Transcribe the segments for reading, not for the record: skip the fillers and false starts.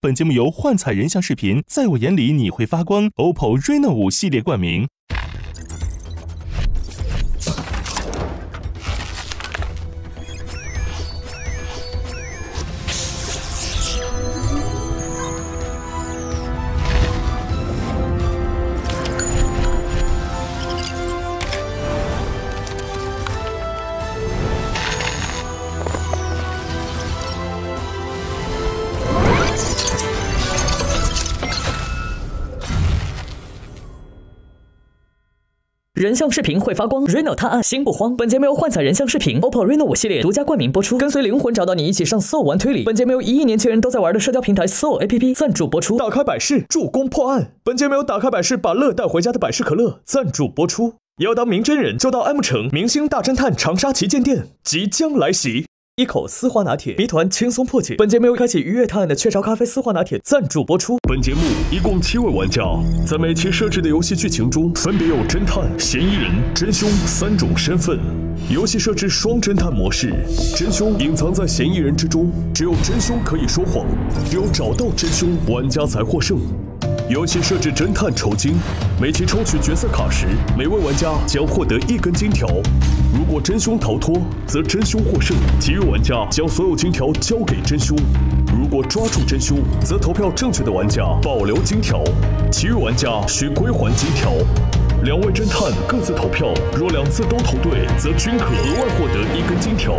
本节目由幻彩人像视频在我眼里你会发光 OPPO Reno5 系列冠名。人像视频会发光 ，Reno 探案心不慌。本节目由幻彩人像视频 OPPO Reno5 系列独家冠名播出，跟随灵魂找到你，一起上 Soul 玩推理。本节目由1亿年轻人都在玩的社交平台 Soul APP 赞助播出。打开百事，助攻破案。本节目由打开百事把乐带回家的百事可乐赞助播出。要当名侦人，就到 M 城明星大侦探长沙旗舰店即将来袭。一口丝滑拿铁，谜团轻松破解。本节目由开启愉悦探案的雀巢咖啡丝滑拿铁赞助播出。本节目一共7位玩家，在每期设置的游戏剧情中，分别有侦探、嫌疑人、真凶3种身份。游戏设置双侦探模式，真凶隐藏在嫌疑人之中，只有真凶可以说谎，只有找到真凶，玩家才获胜。游戏设置侦探酬金，每期抽取角色卡时，每位玩家将获得1根金条。如果真凶逃脱，则真凶获胜，其余玩家将所有金条交给真凶。如果抓住真凶，则投票正确的玩家保留金条，其余玩家需归还金条。2位侦探各自投票，若2次都投对，则均可额外获得1根金条。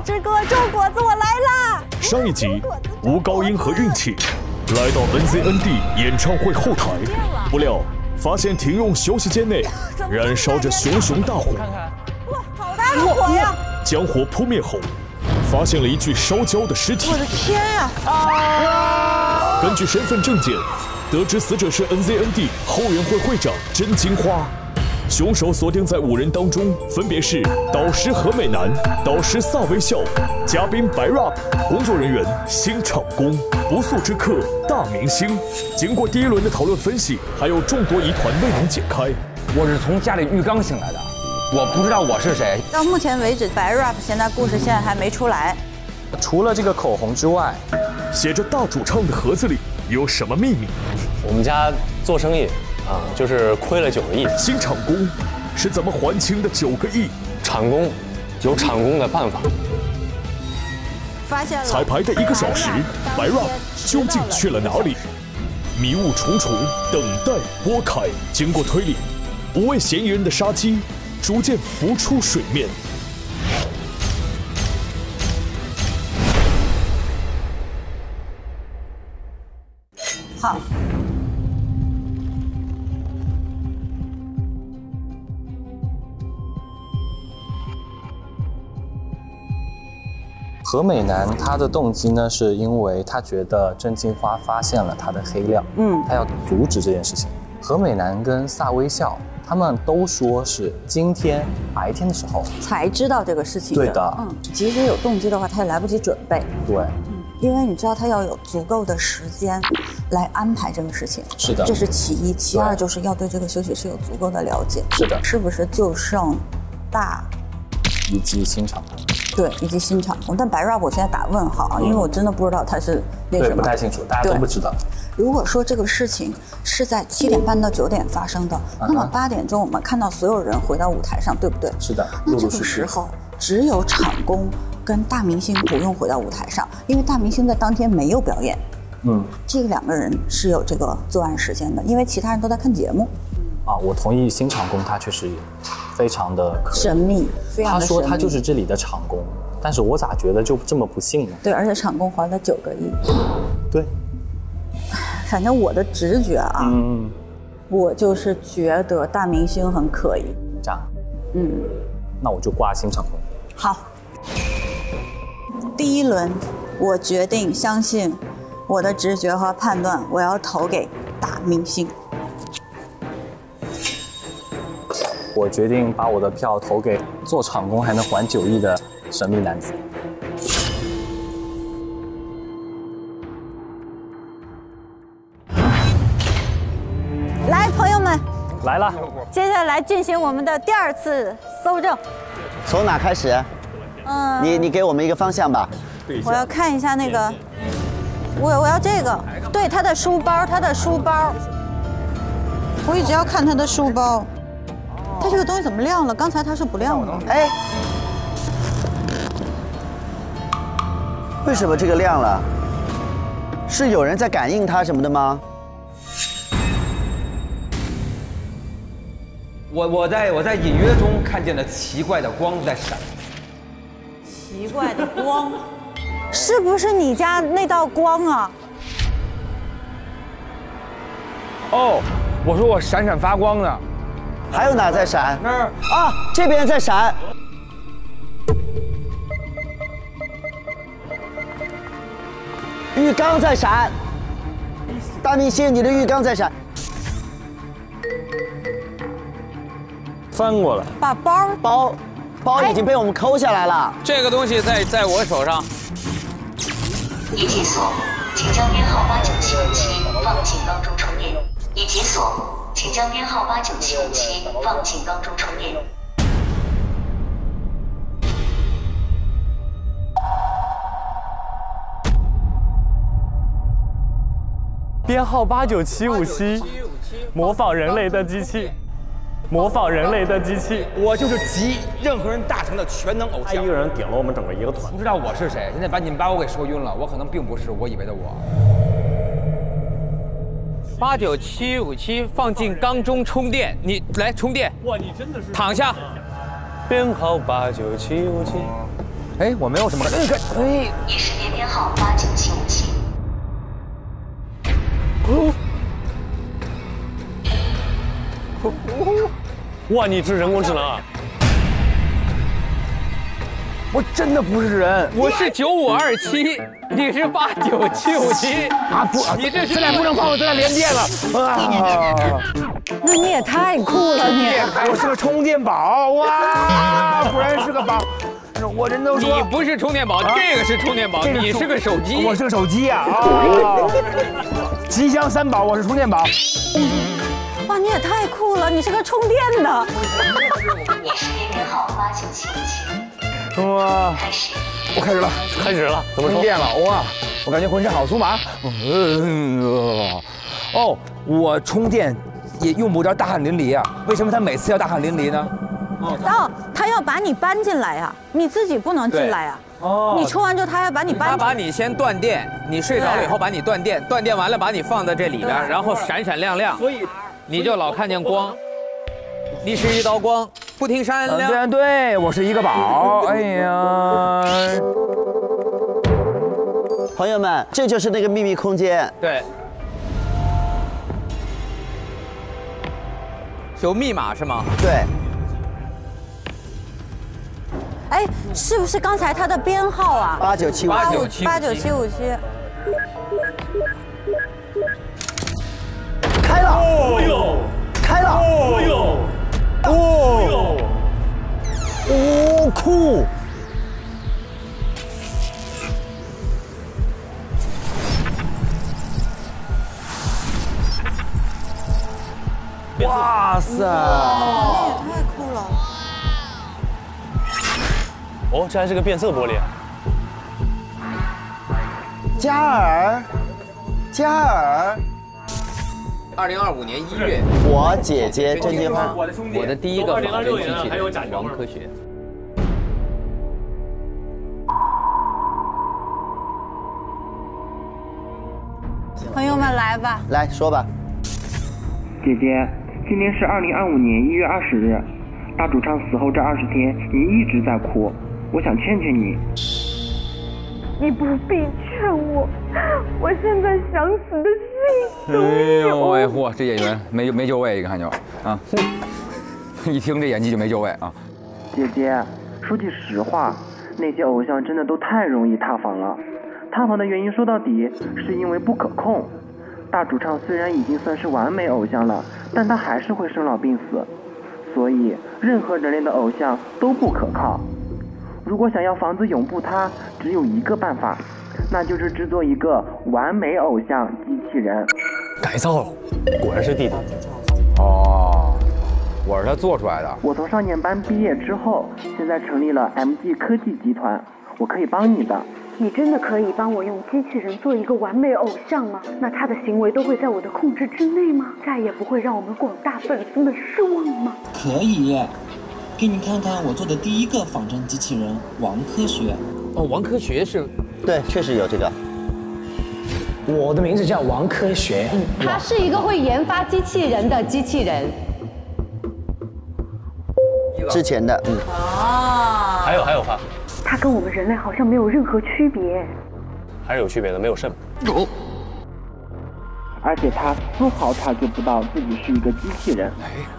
之歌种果子，我来啦！上一集，吴高音和运气来到 NZND 演唱会后台，不料发现停用休息间内燃烧着熊熊大火。哇，好大的火呀！将火扑灭后，发现了一具烧焦的尸体。我的天呀！根据身份证件，得知死者是 NZND 后援会会长真金花。凶手锁定在5人当中，分别是导师何美男、导师萨微笑、嘉宾白 rap、工作人员新场工、不速之客大明星。经过第1轮的讨论分析，还有众多疑团未能解开。我是从家里浴缸醒来的，我不知道我是谁。到目前为止，白 rap 现在故事现在还没出来。除了这个口红之外，写着大主唱的盒子里有什么秘密？我们家做生意。就是亏了9个亿。新场工是怎么还清的9个亿？场工有场工的办法。发现了。彩排的1个小时，白 rap 究竟去了哪里？迷雾重重，等待拨开。经过推理，5位嫌疑人的杀机逐渐浮出水面。好。何美男他的动机呢，是因为他觉得真金花发现了他的黑料，他要阻止这件事情。何美男跟萨微笑他们都说是今天白天的时候才知道这个事情的。对的，即使有动机的话，他也来不及准备。对，因为你知道他要有足够的时间来安排这个事情。是的，这是其一，其2就是要对这个休息室有足够的了解。是的，是不是就剩大以及新场工？对，以及新场工。但白 rap 我现在打问号，因为我真的不知道他是那什么，对，不太清楚，大家都不知道。如果说这个事情是在7点半到9点发生的，那么8点钟我们看到所有人回到舞台上，对不对？是的。那这个时候只有场工跟大明星不用回到舞台上，因为大明星在当天没有表演。这2个人是有这个作案时间的，因为其他人都在看节目。我同意，新场工他确实非常的神秘，非常的神秘。他说他就是这里的场工，但是我咋觉得就这么不幸呢？对，而且场工还了9个亿。对，反正我的直觉啊，我就是觉得大明星很可疑。这样，那我就挂新场工。好，第1轮，我决定相信我的直觉和判断，我要投给大明星。我决定把我的票投给做场工还能还9亿的神秘男子。来，朋友们，来了，接下来进行我们的第2次搜证。从哪开始？你给我们一个方向吧。我要看一下那个，我要这个，对，他的书包，我一直要看他的书包。他这个东西怎么亮了？刚才它是不亮的。哎，为什么这个亮了？是有人在感应它什么的吗？我在隐约中看见了奇怪的光在闪。奇怪的光，是不是你家那道光啊？哦，我说我闪闪发光呢。还有哪在闪？那儿啊，这边在闪。浴缸在闪。大明星，你的浴缸在闪。翻过来，把包已经被我们抠下来了。这个东西在我手上。已解锁，请将编号89757放进缸中充电。已解锁，请将编号89757放进缸中充电。编号89757，模仿人类的机器。模仿人类的机器，我就是集任何人大成的全能偶像。他一个人顶了我们整个一个团。不知道我是谁，现在你们把我给说晕了，我可能并不是我以为的我。89757放进缸中充电，你来充电。哇，你真的是躺下。编号89757。哎，我没有什么。哎，已识别编号89757。哇，你是人工智能啊！我真的不是人，我是9527，你是89757啊！不，你这是咱俩不能放了，咱俩连电了啊！那你也太酷了，你！我是个充电宝哇，果然是个宝。我人都说你不是充电宝，这个是充电宝，你是个手机，我是个手机呀！吉祥3宝，我是充电宝。哇，你也太酷了！你是个充电的。已识别编号89757。哇！我开始了，怎么充电了？哇！我感觉浑身好酥麻。哦，我充电也用不着大汗淋漓啊？为什么他每次要大汗淋漓呢？哦，他要把你搬进来呀，你自己不能进来呀。哦。你充完之后，他要把你搬。他把你先断电，你睡着了以后把你断电，断电完了把你放在这里边，然后闪闪亮亮。所以。你就老看见光，你是一道光，不停闪亮。对，我是一个宝。哎呀，朋友们，这就是那个秘密空间。对，有密码是吗？对。哎，是不是刚才他的编号啊？89757。开了！哦呦！开了！哦呦！哦呦！哦酷！哇塞！这也太酷了！哦，这还是个变色玻璃。嘉尔。2025年1月，我姐姐甄金花，我的第一个仿真机器人王科学。朋友们来吧，来说吧。姐姐，今天是2025年1月20日，大主唱死后这20天，你一直在哭，我想劝劝你。你不必劝我，我现在想死的心都有。哎呦，嚯，这演员没就位，一看就啊，一听这演技就没就位啊。姐姐，说句实话，那些偶像真的都太容易塌房了。塌房的原因说到底是因为不可控。大主唱虽然已经算是完美偶像了，但他还是会生老病死，所以任何人类的偶像都不可靠。如果想要房子永不塌，只有一个办法，那就是制作一个完美偶像机器人。感改造了，果然是弟弟。哦，我是他做出来的。我从少年班毕业之后，现在成立了 MG 科技集团，我可以帮你的。你真的可以帮我用机器人做一个完美偶像吗？那他的行为都会在我的控制之内吗？再也不会让我们广大粉丝们失望吗？可以，给你看看我做的第一个仿真机器人王科学。哦，王科学是，对，确实有这个。我的名字叫王科学。他是一个会研发机器人的机器人。之前的，还有吧。它跟我们人类好像没有任何区别，还是有区别的，没有肾。而且他丝毫察觉不到自己是一个机器人，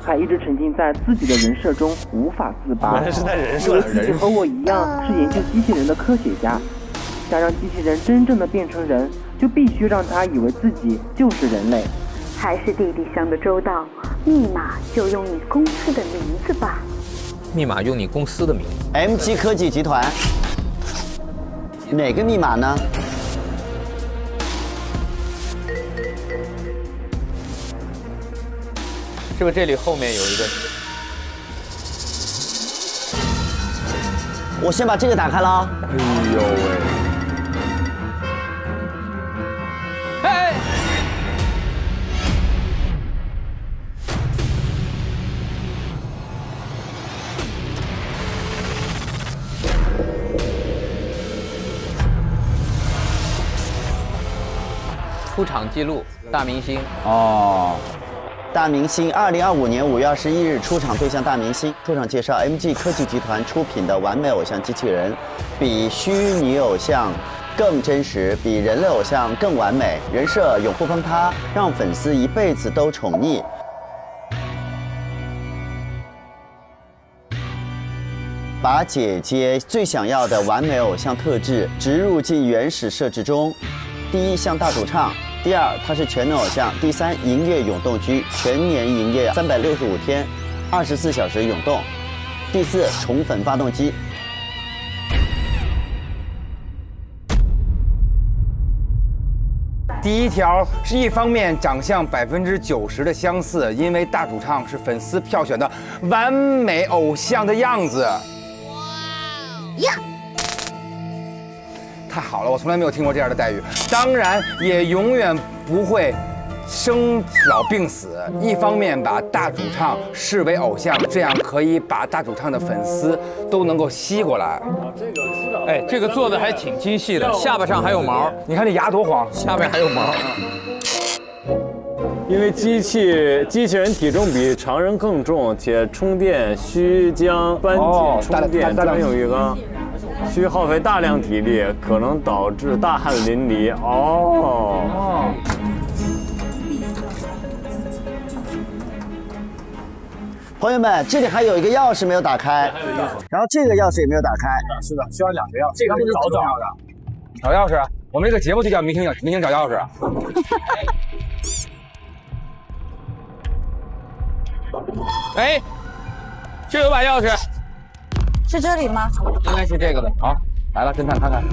还一直沉浸在自己的人设中无法自拔。是在人设。自己和我一样是研究机器人的科学家，想让机器人真正的变成人，就必须让他以为自己就是人类。还是弟弟想的周到，密码就用你公司的名字吧。密码用你公司的名字。MG 科技集团，哪个密码呢？是不是这里后面有一个？我先把这个打开了。哎呦喂！哎！出场记录，大明星哦。大明星，2025年5月21日出场对象大明星。出场介绍 MG 科技集团出品的完美偶像机器人，比虚拟偶像更真实，比人类偶像更完美，人设永不崩塌，让粉丝一辈子都宠溺。把姐姐最想要的完美偶像特质植入进原始设置中。第一，像大主唱。第二，它是全能偶像。第三，营业永动机，全年营业365天，24小时永动。第四，宠粉发动机。第一条是一方面长相90%的相似，因为大主唱是粉丝票选的完美偶像的样子。呀！太好了，我从来没有听过这样的待遇。当然，也永远不会生老病死。一方面把大主唱视为偶像，这样可以把大主唱的粉丝都能够吸过来。这个知道。哎，这个做的还挺精细的，下巴上还有毛。你看这牙多黄，下面还有毛。因为机器人体重比常人更重，且充电需将扳机充电，这边有一个。需耗费大量体力，可能导致大汗淋漓。哦。朋友们，这里还有一个钥匙没有打开，然后这个钥匙也没有打开。是的，需要2个钥匙。这个是找的。找钥匙，我们这个节目就叫明星找钥匙。哎，这有把钥匙。是这里吗？应该是这个的。好，来了，侦探看看。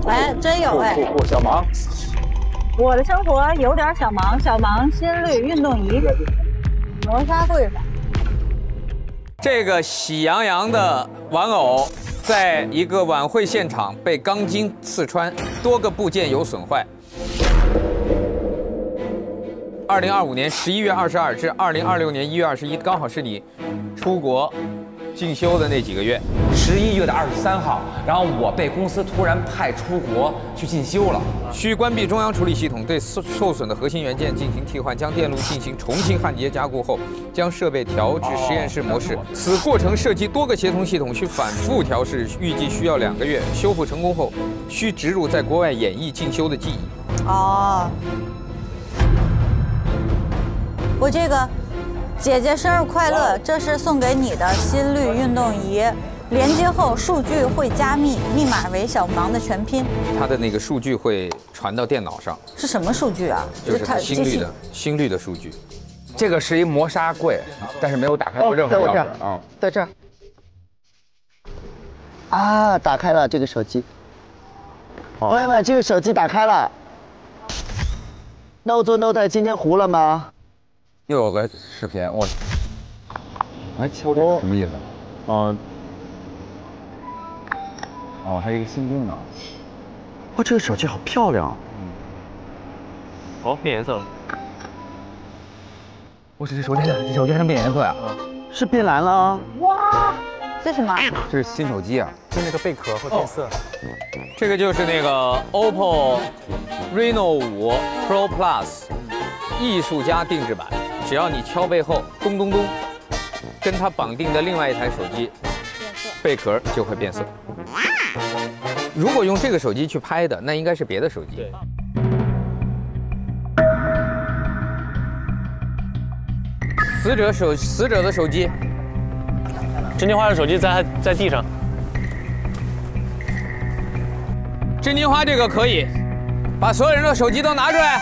哎，真有哎！小盲。我的生活有点小盲，小盲心率运动仪，磨砂柜上。这个喜羊羊的玩偶，在一个晚会现场被钢筋刺穿，多个部件有损坏。2025年11月22至2026年1月21，刚好是你出国进修的那几个月。11月23号，然后我被公司突然派出国去进修了。需关闭中央处理系统，对受损的核心元件进行替换，将电路进行重新焊接加固后，将设备调至实验室模式。此过程涉及多个协同系统，需反复调试，预计需要2个月。修复成功后，需植入在国外演艺进修的记忆。哦。我这个姐姐生日快乐，这是送给你的心率运动仪，连接后数据会加密，密码为小盲的全拼。它的那个数据会传到电脑上。是什么数据啊？就是它心率的数据。这个是一磨砂柜，但是没有打开过任何钥匙啊。在这儿。啊，打开了这个手机。朋友们，这个手机打开了。No 做 No 的今天糊了吗？又有个视频，我哎敲这个什么意思？哦，还有一个新功能。哇，这个手机好漂亮。哦，变颜色了。我这手机还能变颜色呀？是变蓝了啊！哇，这是什么？这是新手机啊，就那个贝壳会变色。这个就是那个 OPPO Reno 5 Pro Plus 艺术家定制版，只要你敲背后，咚咚咚，跟它绑定的另外一台手机，贝壳就会变色。如果用这个手机去拍的，那应该是别的手机。死者的手机，真金花的手机在地上。真金花这个可以，把所有人的手机都拿出来。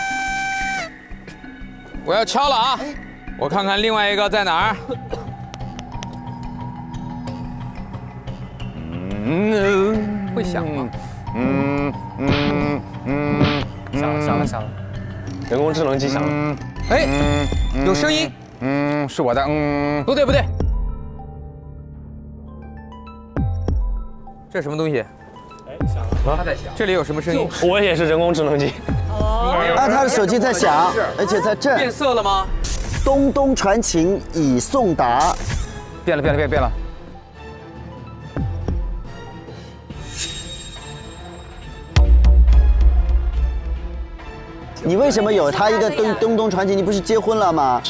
我要敲了啊！我看看另外一个在哪儿。会响吗？响了，人工智能机响了。哎，有声音。是我的。不对。这是什么东西？哎，响了。它在响。这里有什么声音？我也是人工智能机。啊，他的手机在响，而且在震。变色了吗？东东传情已送达。变了。你为什么有他一个东东传情？你不是结婚了吗？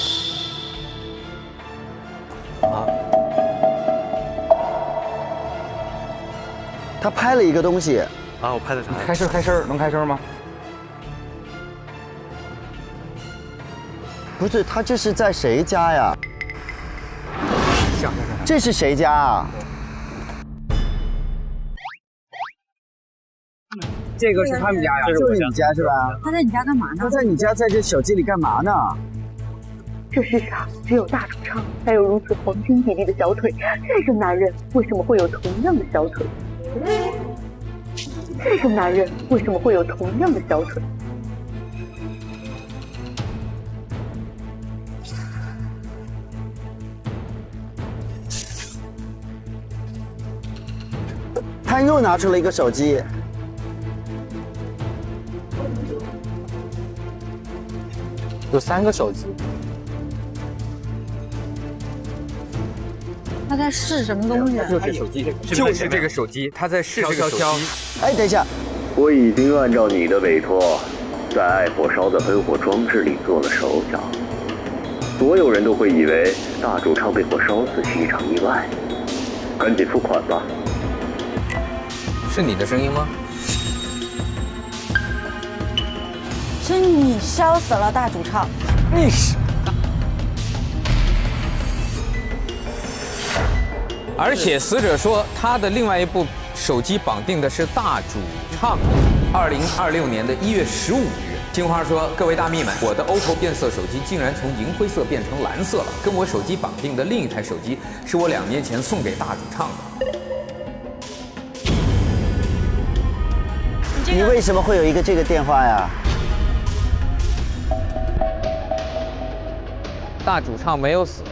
他拍了一个东西。啊，我拍的啥？开声，能开声吗？不是，他这是在谁家呀？这是谁家啊？这个是他们家呀，就是你家是吧？他在你家干嘛呢？他在你家，在这手机里干嘛呢？这世上只有大主唱才有如此黄金比例的小腿，这个男人为什么会有同样的小腿？这个男人为什么会有同样的小腿？他又拿出了一个手机。有3个手机。他在试什么东西？就是手机，就是这个手机，他在试这个手机。哎，等一下，我已经按照你的委托，在爱火烧的喷火装置里做了手脚。所有人都会以为大主唱被火烧死是一场意外，赶紧付款吧。是你的声音吗？是你烧死了大主唱。你是。而且死者说，他的另外一部手机绑定的是大主唱。2026年的1月15日，金花说：“各位大蜜们，我的 OPPO 变色手机竟然从银灰色变成蓝色了，跟我手机绑定的另一台手机是我2年前送给大主唱的。”你为什么会有一个这个电话呀？大主唱没有死。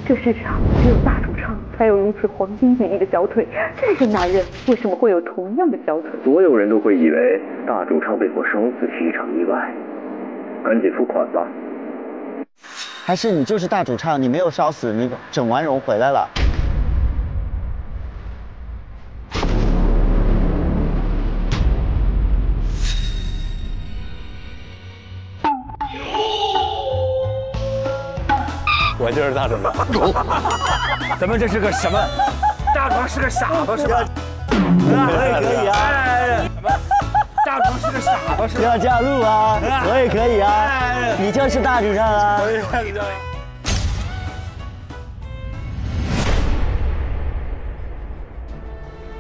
这世上只有大主唱才有如此黄金比例的小腿，这个男人为什么会有同样的小腿？所有人都会以为大主唱被火烧死是一场意外，赶紧付款吧。还是你就是大主唱，你没有烧死，你整完容回来了。我就是大主唱。咱们这是个什么？大主唱是个傻子是吧？我也可以啊。大主唱是个傻子是吧？要加入啊，我也可以啊。你就是大主唱啊。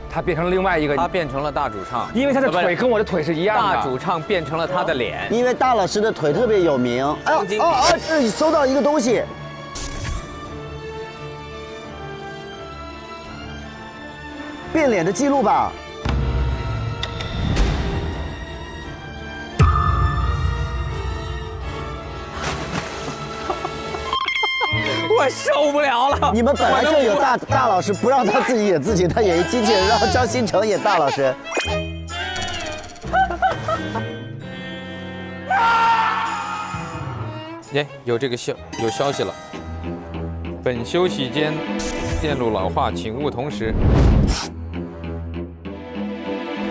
他变成了另外一个，他变成了大主唱，因为他的腿跟我的腿是一样的。大主唱变成了他的脸，因为大老师的腿特别有名。你搜到一个东西。变脸的记录吧。我受不了了！你们本来就有大老师不让他自己演自己，他演一机器人，让张新成演大老师。哎，有消息了。本休息间电路老化，请勿同时。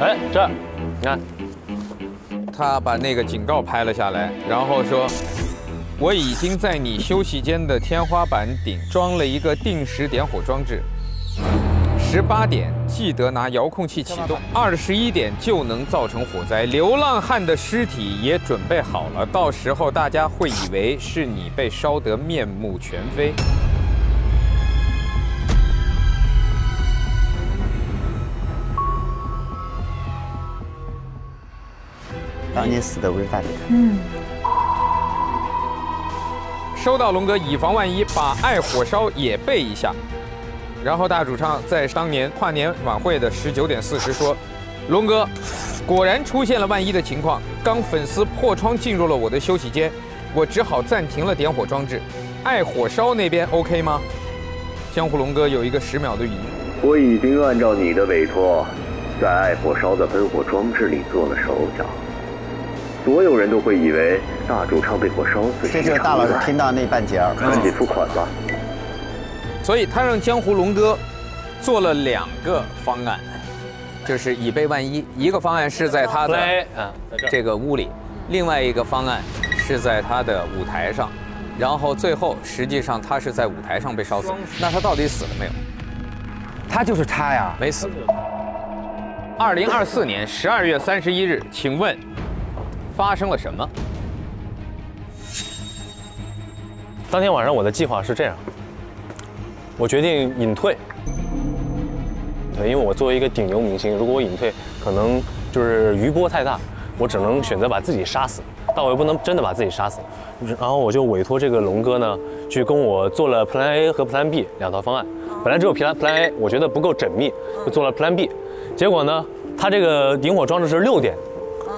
哎，这儿，你看，他把那个警告拍了下来，然后说。我已经在你休息间的天花板顶装了一个定时点火装置。18点记得拿遥控器启动，21点就能造成火灾。流浪汉的尸体也准备好了，到时候大家会以为是你被烧得面目全非。当年死的不是大姐。收到，龙哥，以防万一，把爱火烧也备一下。然后大主唱在当年跨年晚会的19点40说：“龙哥，果然出现了万一的情况。刚粉丝破窗进入了我的休息间，我只好暂停了点火装置。爱火烧那边 OK 吗？”江湖龙哥有一个10秒的语音。我已经按照你的委托，在爱火烧的喷火装置里做了手脚。所有人都会以为大主唱被火烧死。这就是大老师听到那半截儿，自己付款吧。所以他让江湖龙哥做了2个方案，就是以备万一。一个方案是在他的这个屋里，另外一个方案是在他的舞台上，然后最后实际上他是在舞台上被烧死。那他到底死了没有？他就是他呀，没死。2024年12月31日，请问发生了什么？当天晚上我的计划是这样，我决定隐退。对，因为我作为一个顶流明星，如果我隐退，可能就是余波太大，我只能选择把自己杀死，但我又不能真的把自己杀死。然后我就委托这个龙哥呢，去跟我做了 Plan A 和 Plan B 2套方案。本来只有 Plan A 我觉得不够缜密，就做了 Plan B。结果呢，他这个引火装置是6点。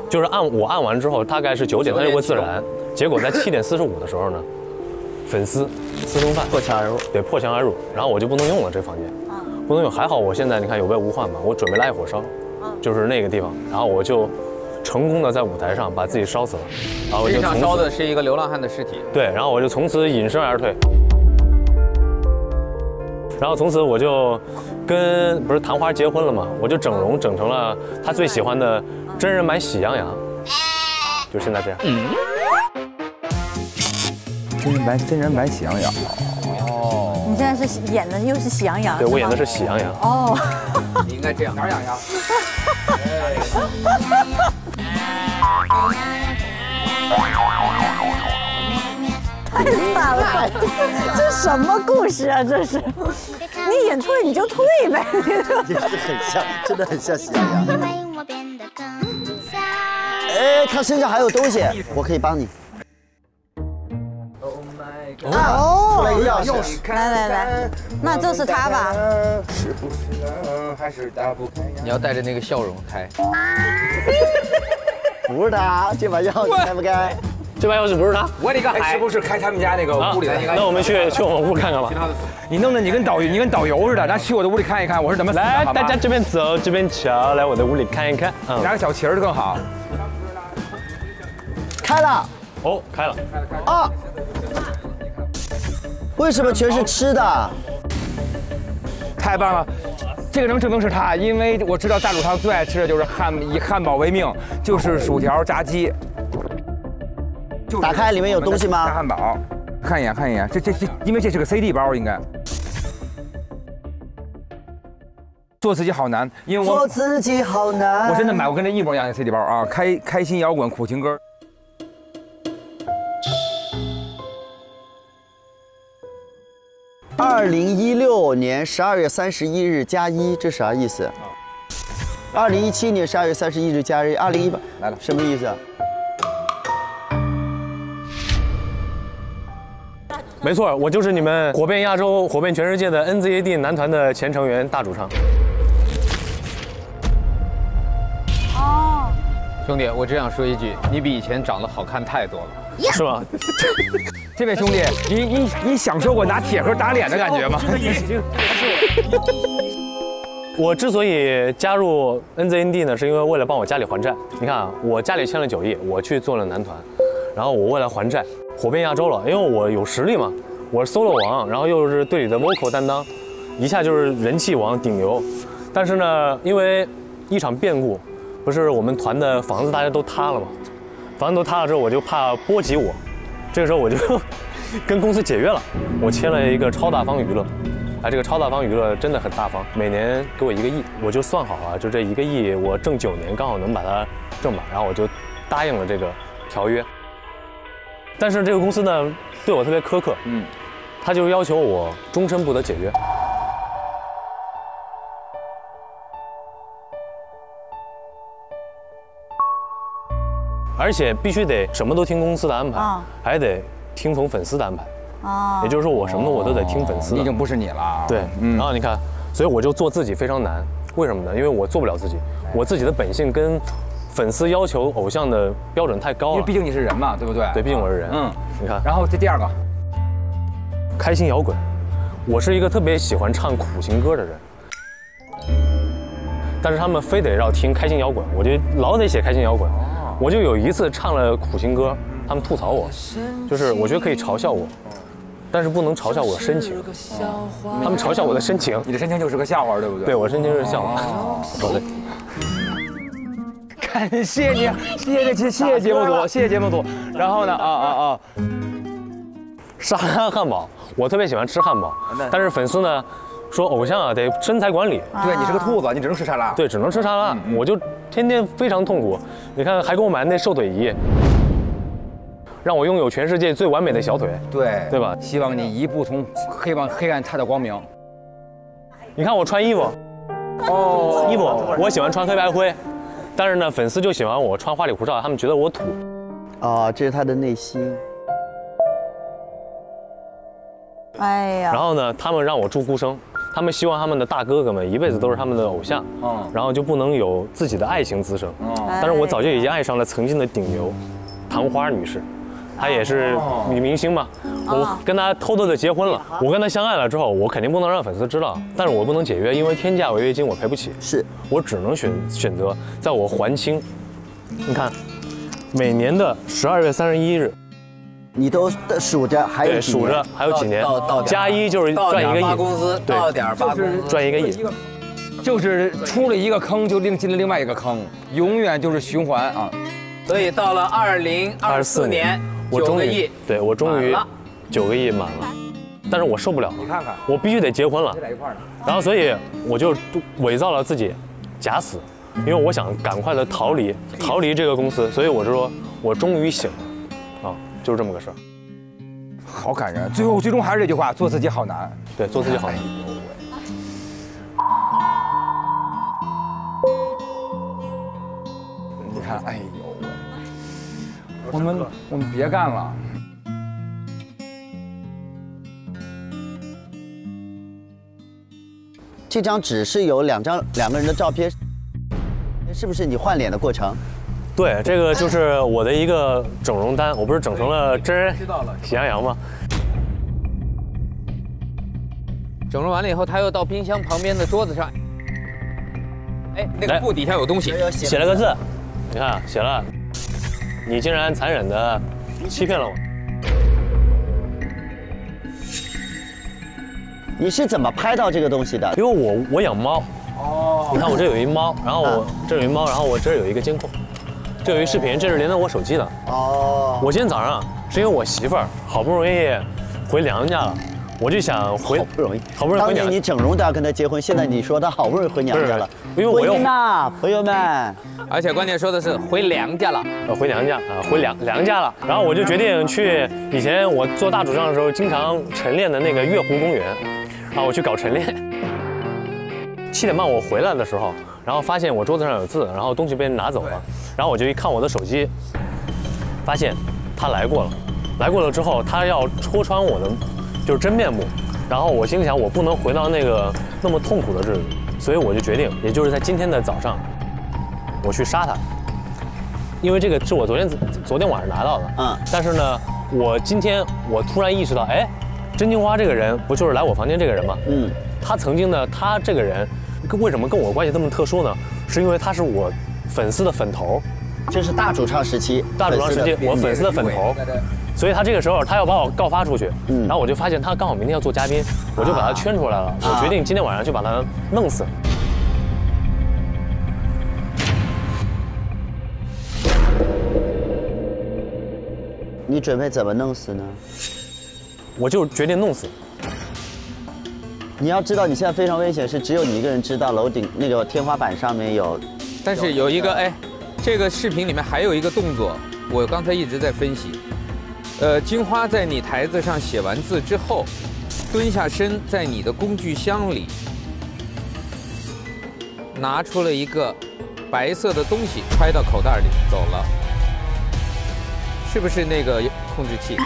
就是我按完之后，大概是9点，它就会自燃。结果在7点45的时候呢，粉丝私生饭破墙而入，对，破墙而入，然后我就不能用了这房间，不能用。还好我现在你看有备无患嘛，我准备了爱火烧，就是那个地方，然后我就成功的在舞台上把自己烧死了，然后我就实际上烧的是一个流浪汉的尸体。对，然后我就从此隐身而退。然后从此我就跟不是昙花结婚了嘛，我就整容整成了他最喜欢的真人版喜羊羊，就现在这样。真人版喜羊羊。哦。你现在是演的又是喜羊羊？对，我演的是喜羊羊。哦。你应该这样，哪儿痒痒？太惨了，这什么故事啊？这是，你演退你就退呗。也是很像，真的很像喜羊羊。哎，他身上还有东西，我可以帮你。哦，钥匙，来，那就是他吧？是不是呢？还是打不开？你要带着那个笑容开。不是他，这把钥匙开不开？这把钥匙不是他，我的个海！是不是开他们家那个屋里的？那我们去我们屋看看吧。你弄得你跟导游似的，咱去我的屋里看一看，我是怎么死的。来，大家这边走，这边瞧，来我的屋里看一看。拿个小旗儿更好。开了。哦，开了。啊！为什么全是吃的？太棒了！这个能证明是他，因为我知道大主唱最爱吃的就是以汉堡为命，就是薯条、炸鸡。打开里面有东西吗？汉堡，看一眼，这，因为这是个 CD 包，应该。做自己好难，因为做自己好难。我真的买过跟这一模一样的 CD 包啊，开心摇滚苦情歌。2016年12月31日加1，这啥意思？2017年12月31日加1，2018来了，什么意思？没错，我就是你们火遍亚洲、火遍全世界的 NZAD 男团的前成员大主唱。兄弟，我只想说一句，你比以前长得好看太多了，是吗？这位兄弟，你享受过拿铁盒打脸的感觉吗？这个已经我之所以加入 NZND 呢，是因为为了帮我家里还债。你看，我家里欠了9亿，我去做了男团，然后我为了还债，火遍亚洲了，因为我有实力嘛，我是 solo 王，然后又是队里的 vocal 担当，一下就是人气王顶流。但是呢，因为一场变故，不是我们团的房子大家都塌了嘛，房子都塌了之后，我就怕波及我，这个时候我就跟公司解约了，我签了一个超大方娱乐。这个超大方娱乐真的很大方，每年给我1个亿，我就算好啊，就这1个亿，我挣9年刚好能把它挣满，然后我就答应了这个条约。但是这个公司呢，对我特别苛刻，他就要求我终身不得解约。而且必须得什么都听公司的安排，还得听从粉丝的安排。也就是说，我什么我都得听粉丝的。已经不是你了。对，然后你看，所以我就做自己非常难。为什么呢？因为我做不了自己，我自己的本性跟粉丝要求偶像的标准太高了。因为毕竟你是人嘛，对不对？对，毕竟我是人。你看。然后这第2个，开心摇滚。我是一个特别喜欢唱苦情歌的人，但是他们非得要听开心摇滚，我就老得写开心摇滚。我就有一次唱了苦情歌，他们吐槽我，就是我觉得可以嘲笑我。但是不能嘲笑我的深情，他们嘲笑我的深情，你的深情就是个笑话，对不对？对，我深情就是笑话。说对。感谢你，谢谢节目组，谢谢节目组。然后呢，沙拉汉堡，我特别喜欢吃汉堡，但是粉丝呢说偶像啊得身材管理。对你是个兔子，你只能吃沙拉。对，只能吃沙拉，我就天天非常痛苦。你看，还给我买那瘦腿仪。让我拥有全世界最完美的小腿，对吧？希望你一步从黑暗踏到光明。你看我穿衣服，衣服我喜欢穿黑白灰，但是呢，粉丝就喜欢我穿花里胡哨，他们觉得我土。这是他的内心。哎呀。然后呢，他们让我住孤生，他们希望他们的大哥哥们一辈子都是他们的偶像，然后就不能有自己的爱情滋生。但是我早就已经爱上了曾经的顶流，唐花女士。她也是女明星嘛，我跟她偷偷的结婚了。我跟她相爱了之后，我肯定不能让粉丝知道，但是我不能解约，因为天价违约金我赔不起。是我只能选择在我还清。你看，每年的12月31日，你都数着，还有几年？数着还有几年？加1就是赚1个亿。发工资，到点发工资，赚1个亿。就是出了一个坑就进了另外一个坑，永远就是循环啊。所以到了2024年。我终于9个亿，对我终于9个亿满了，但是我受不了了，你看看，我必须得结婚了，然后所以我就伪造了自己，假死，因为我想赶快的逃离这个公司，所以我就说我终于醒了，就是这么个事儿。好感人，最终还是这句话，做自己好难，对，做自己好难。你看，哎呦。我们别干了。这张纸是有两个人的照片，是不是你换脸的过程？对，这个就是我的一个整容单，我不是整成了真人喜羊羊吗？整容完了以后，他又到冰箱旁边的桌子上，哎，那个布底下有东西，写了个字，你看写了。你竟然残忍地欺骗了我！你是怎么拍到这个东西的？因为我养猫，你看我这有一猫，然后我这有一猫，然后我这有一个监控，这有一视频，这是连到我手机的。我今天早上是因为我媳妇儿好不容易回娘家了，我就想回，好不容易回娘家。当年你整容都要跟他结婚，现在你说他好不容易回娘家了，因为我又朋友们。而且关键说的是回娘家了，回娘家啊，回娘家了。然后我就决定去以前我做大主唱的时候经常晨练的那个月湖公园，啊，我去搞晨练。7点半我回来的时候，然后发现我桌子上有字，然后东西被人拿走了，然后我就一看我的手机，发现他来过了之后，他要戳穿我的就是真面目，然后我心里想我不能回到那个那么痛苦的日子，所以我就决定，也就是在今天的早上。我去杀他，因为这个是我昨天晚上拿到的，但是呢，我今天突然意识到，哎，真金花这个人不就是来我房间这个人吗？他曾经呢，他这个人为什么跟我关系这么特殊呢？是因为他是我粉丝的粉头，这是大主唱时期，我粉丝的粉头。所以他这个时候他要把我告发出去，然后我就发现他刚好明天要做嘉宾，我就把他圈出来了。我决定今天晚上就把他弄死。你准备怎么弄死呢？我就决定弄死。你要知道，你现在非常危险，是只有你一个人知道楼顶那个天花板上面有。但是有一个哎，这个视频里面还有一个动作，我刚才一直在分析。金花在你台子上写完字之后，蹲下身，在你的工具箱里拿出了一个白色的东西，揣到口袋里走了，是不是那个控制器？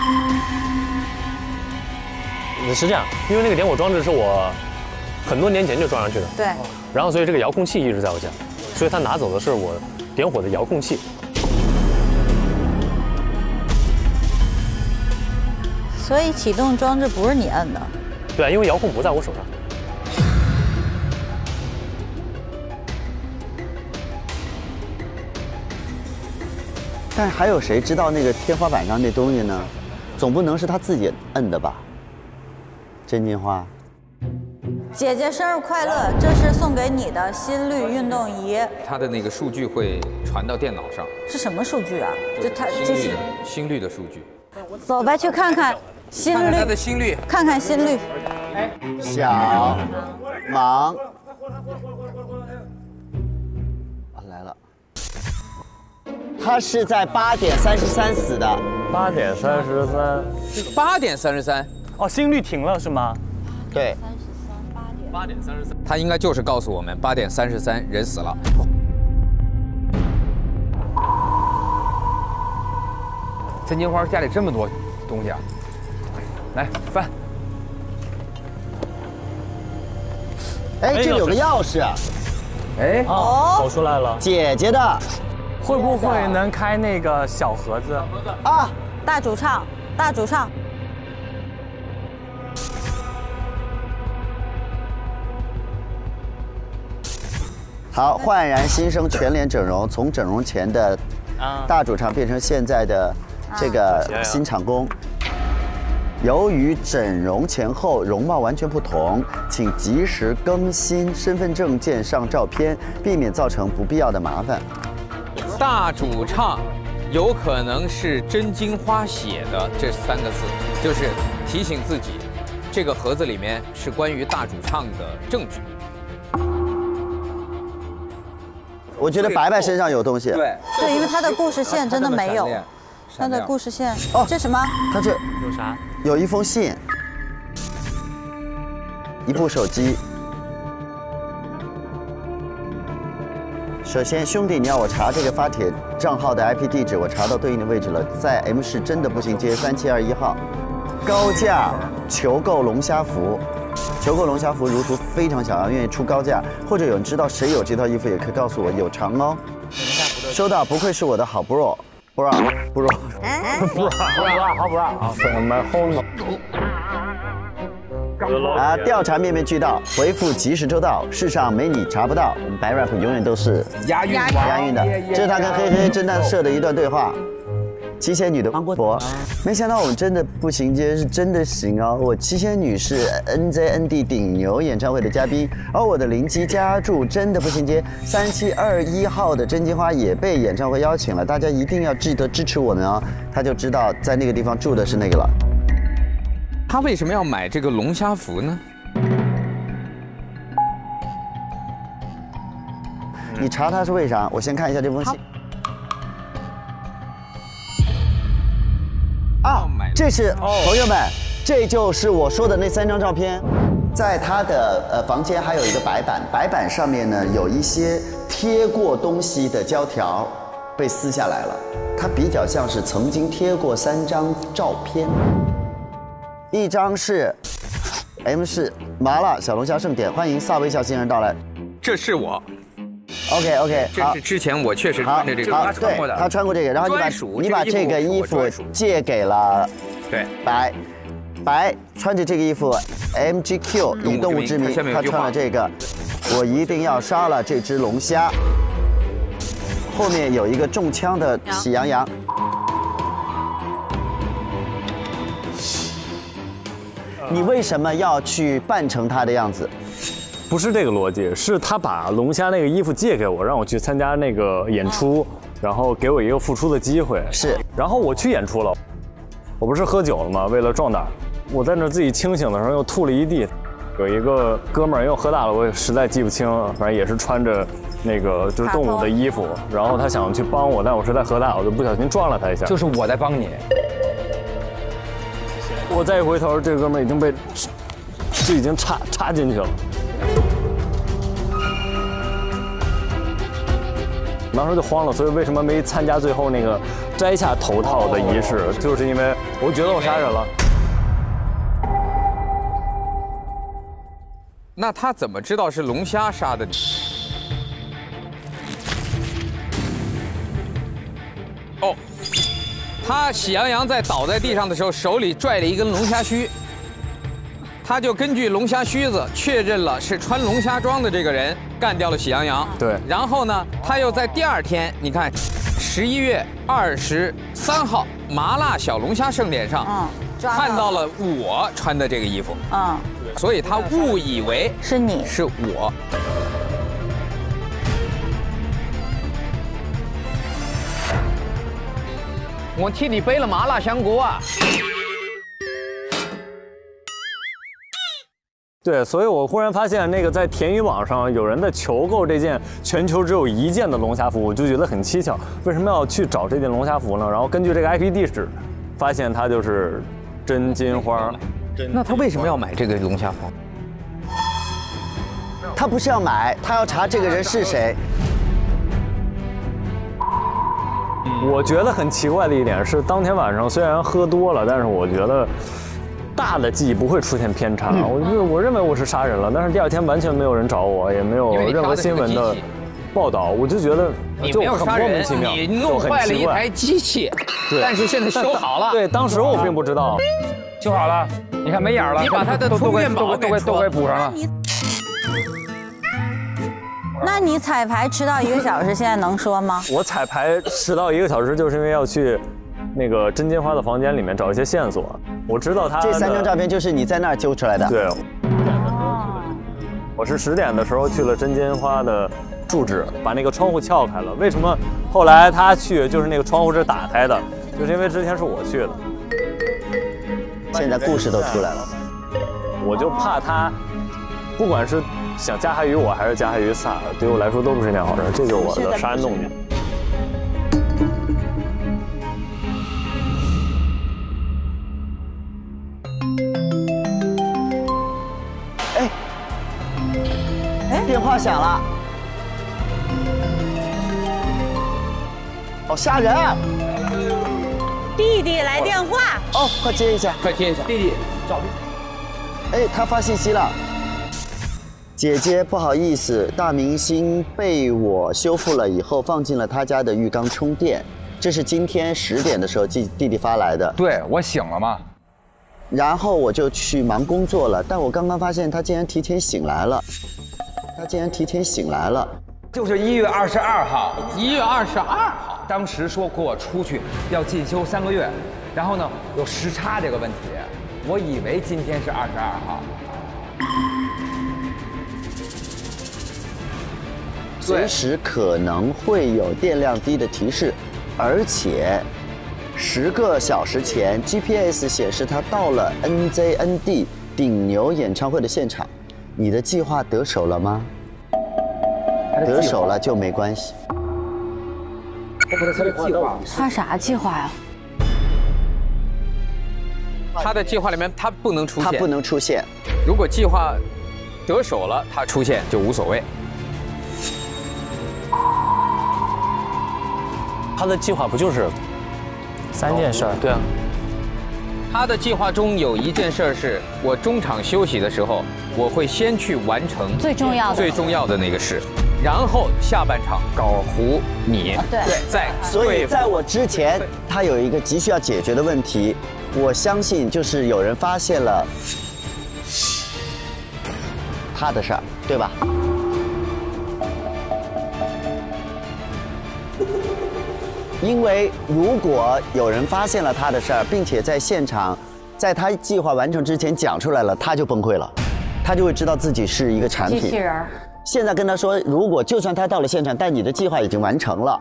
是这样，因为那个点火装置是我很多年前就装上去的，对。然后所以这个遥控器一直在我家，所以他拿走的是我点火的遥控器。所以启动装置不是你摁的，对，因为遥控不在我手上。但是还有谁知道那个天花板上那东西呢？总不能是他自己摁的吧？真金花，姐姐生日快乐！这是送给你的心率运动仪。它的那个数据会传到电脑上。是什么数据啊？就它心率的数据。走呗，去看看。心率，他的心率，看看心率。小忙，来了。他是在8点33死的。8点33。8点33。哦，心率停了是吗？对。8点33。他应该就是告诉我们8点33人死了。真金花家里这么多东西啊！来翻。哎，这有个钥匙。哎，走出来了。姐姐的，会不会能开那个小盒子？啊，大主唱，大主唱。好，焕然新生全脸整容，从整容前的大主唱变成现在的这个新场工。由于整容前后容貌完全不同，请及时更新身份证件上照片，避免造成不必要的麻烦。大主唱有可能是真金花写的这3个字，就是提醒自己，这个盒子里面是关于大主唱的证据。我觉得白白身上有东西。对，因为他的故事线真的没有。他的故事线哦，这什么？他这有啥？有一封信，一部手机。首先，兄弟，你要我查这个发帖账号的 IP 地址，我查到对应的位置了，在 M 市真的步行街3721号。高价求购龙虾服，求购龙虾服如图，非常想要，愿意出高价，或者有人知道谁有这套衣服，也可以告诉我，有偿哦。收到，不愧是我的好 bro。好 bro。啊！调查面面俱到，回复及时周到，世上没你查不到。我们白 rap 永远都是押韵的。这是他跟黑黑侦探社的一段对话。七仙女的王博，没想到我们真的步行街是真的行哦！我七仙女是 NZND 顶牛演唱会的嘉宾，而我的邻居家住真的步行街3721号的真金花也被演唱会邀请了，大家一定要记得支持我们哦！他就知道在那个地方住的是那个了。他为什么要买这个龙虾服呢？你查他是为啥？我先看一下这封信。啊，这是朋友们，这就是我说的那3张照片。在他的房间还有一个白板，白板上面呢有一些贴过东西的胶条被撕下来了，它比较像是曾经贴过3张照片。一张是 M 市麻辣小龙虾盛典，欢迎萨微笑新人到来。这是我。OK， 这是之前我确实穿着这个，他穿过的，他穿过这个，然后你把这个衣服借给了白穿着这个衣服 MGQ 以动物之名，他穿了这个，我一定要杀了这只龙虾。后面有一个中枪的喜羊羊。你为什么要去扮成他的样子？不是这个逻辑，是他把龙虾那个衣服借给我，让我去参加那个演出，然后给我一个复出的机会。是，然后我去演出了，我不是喝酒了吗？为了壮胆，我在那自己清醒的时候又吐了一地。有一个哥们儿又喝大了，我也实在记不清，反正也是穿着那个就是动物的衣服，然后他想去帮我，但我实在喝大，我就不小心撞了他一下。就是我在帮你。我再一回头，这个哥们儿已经被就已经插进去了。当时就慌了，所以为什么没参加最后那个摘下头套的仪式，就是因为我觉得我杀人了。那他怎么知道是龙虾杀的你？哦，他喜羊羊在倒在地上的时候，手里拽了一根龙虾须，他就根据龙虾须子确认了是穿龙虾装的这个人干掉了喜羊羊。对。然后呢，他又在第二天，你看，11月23号麻辣小龙虾盛典上，看到了我穿的这个衣服。所以他误以为是你，是我。我替你背了麻辣香锅啊！对，所以我忽然发现那个在田渔网上有人在求购这件全球只有1件的龙虾服，我就觉得很蹊跷，为什么要去找这件龙虾服呢？然后根据这个 IP 地址，发现它就是真金花。那他为什么要买这个龙虾服？他不是要买，他要查这个人是谁。我觉得很奇怪的一点是，当天晚上虽然喝多了，但是我觉得大的记忆不会出现偏差。我认为我是杀人了，但是第二天完全没有人找我，也没有任何新闻的报道，我就觉得就很莫名其妙。你弄坏了一台机器，对，但是现在修好了。对，当时我并不知道。修好了，你看没眼了。你把他的充电宝都给补上了。那你彩排迟到1个小时，现在能说吗？我彩排迟到1个小时，就是因为要去那个真金花的房间里面找一些线索。我知道他这3张照片就是你在那儿揪出来的。对。我是10点的时候去了真金花的住址，把那个窗户撬开了。为什么后来他去就是那个窗户是打开的？就是因为之前是我去的。现在故事都出来了，我就怕他，不管是想加害于我还是加害于萨，对我来说都不是一件好事。这就是我的杀人动机。哎，电话响了，好吓人啊！弟弟来电话哦，快接一下，快接一下，弟弟找。哎，他发信息了。姐姐，不好意思，大明星被我修复了以后放进了他家的浴缸充电，这是今天10点的时候弟弟发来的。对，我醒了嘛。然后我就去忙工作了，但我刚刚发现他竟然提前醒来了。就是1月22号。1月22号，当时说给我出去要进修3个月，然后呢有时差这个问题，我以为今天是22号。随时可能会有电量低的提示，而且10个小时前 GPS 显示他到了 NZND 顶牛演唱会的现场。你的计划得手了吗？得手了就没关系。他啥计划呀？他的计划里面他不能出现。他不能出现。如果计划得手了，他出现就无所谓。他的计划不就是3件事？对啊。他的计划中有1件事是，我中场休息的时候，我会先去完成最重要的那个事。然后下半场搞糊你，对，所以在我之前，他有一个急需要解决的问题，我相信就是有人发现了他的事儿，对吧？因为如果有人发现了他的事儿，并且在现场，在他计划完成之前讲出来了，他就崩溃了，他就会知道自己是一个产品。机器人。现在跟他说，如果就算他到了现场，但你的计划已经完成了，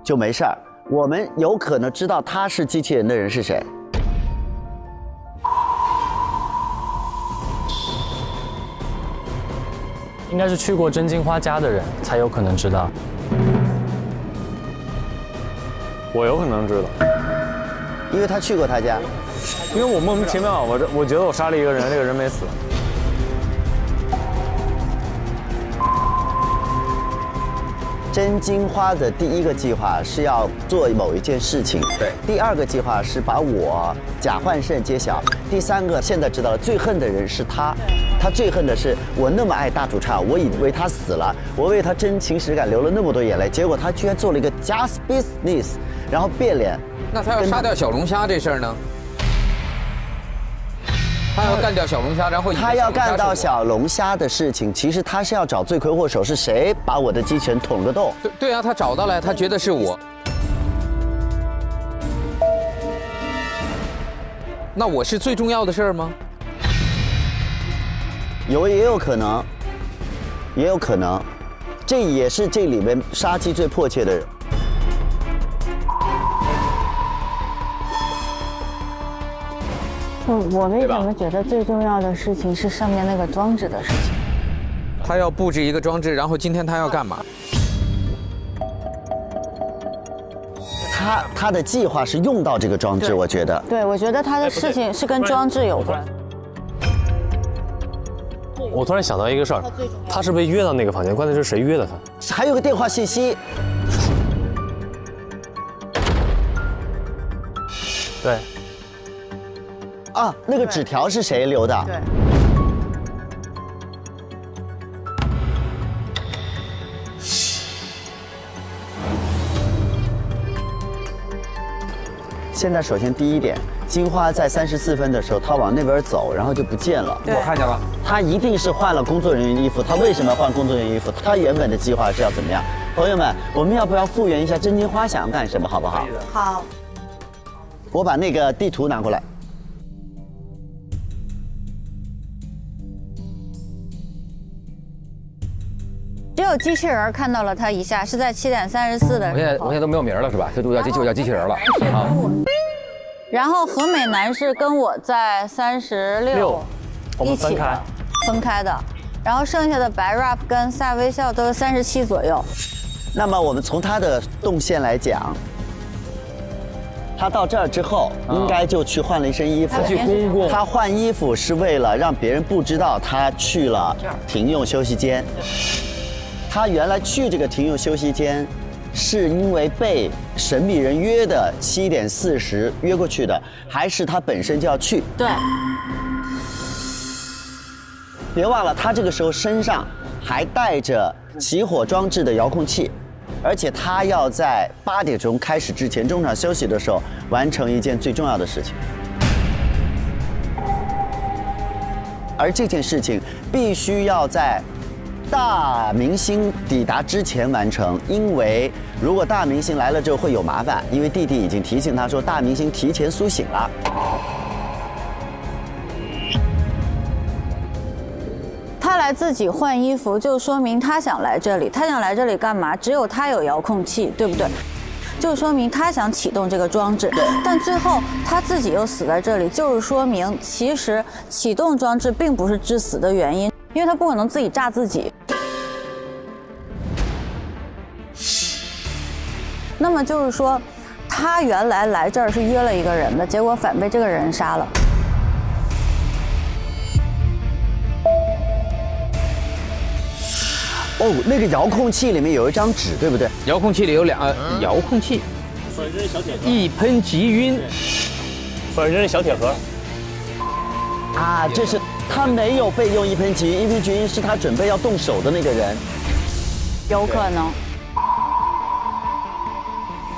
就没事儿。我们有可能知道他是机器人的人是谁。应该是去过真金花家的人才有可能知道。我有可能知道，因为他去过他家。因为我莫名其妙，我觉得我杀了一个人，这个人没死。真金花的第一个计划是要做某一件事情，对。第二个计划是把我贾焕胜揭晓。第三个现在知道了，最恨的人是他。他最恨的是我那么爱大主唱，我以为他死了，我为他真情实感流了那么多眼泪，结果他居然做了一个 just business， 然后变脸。那他要杀掉小龙虾这事儿呢？他要干掉小龙虾，然后他要干到小龙虾的事情，其实他是要找罪魁祸首是谁把我的机器人捅个洞。对啊，他找到了，他觉得是我。那我是最重要的事儿吗？也有可能，也有可能，这也是这里面杀机最迫切的人。我为什么觉得最重要的事情是上面那个装置的事情？他要布置一个装置，然后今天他要干嘛？他的计划是用到这个装置，我觉得。对，我觉得他的事情是跟装置有关。我突然想到一个事儿，他是被约到那个房间，关键是谁约的他？还有个电话信息。对。啊，那个纸条是谁留的？对。现在首先第一点，金花在34分的时候，她往那边走，然后就不见了。我看见了，她一定是换了工作人员衣服。她为什么要换工作人员衣服？她原本的计划是要怎么样？朋友们，我们要不要复原一下真金花想要干什么，好不好？好。我把那个地图拿过来。只有机器人看到了他一下，是在7点34的时候。我现在都没有名了是吧？就叫机器人了啊。然后何美男是跟我在36一起分开的，然后剩下的白 rap 跟夏微笑都是37左右。那么我们从他的动线来讲，他到这儿之后，应该就去换了一身衣服。他去公共。他换衣服是为了让别人不知道他去了停用休息间。他原来去这个停用休息间，是因为被神秘人约的7点40约过去的，还是他本身就要去？对。别忘了，他这个时候身上还带着起火装置的遥控器，而且他要在8点钟开始之前中场休息的时候完成一件最重要的事情，而这件事情必须要在大明星抵达之前完成，因为如果大明星来了之后会有麻烦，因为弟弟已经提醒他说大明星提前苏醒了。他来自己换衣服，就说明他想来这里。他想来这里干嘛？只有他有遥控器，对不对？就说明他想启动这个装置，但最后他自己又死在这里，就是说明其实启动装置并不是致死的原因，因为他不可能自己炸自己。那么就是说，他原来这儿是约了一个人的，结果反被这个人杀了。哦，那个遥控器里面有一张纸，对不对？遥控器里有遥控器，一喷即晕，反正是小铁盒。啊，这是他没有被用一喷即晕，一喷即晕是他准备要动手的那个人。有可能。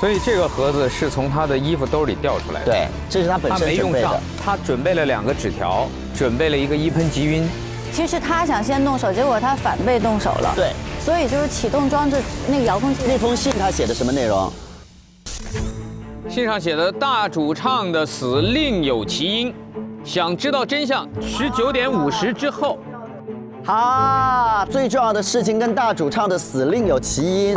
所以这个盒子是从他的衣服兜里掉出来的。对，这是他本身准备的。他准备了2个纸条，准备了一个1喷即晕。其实他想先动手，结果他反被动手了。对，所以就是启动装置那个遥控器。那封信他写的什么内容？信上写的大主唱的死另有其因，想知道真相，19点50之后。啊，最重要的事情跟大主唱的死另有其因。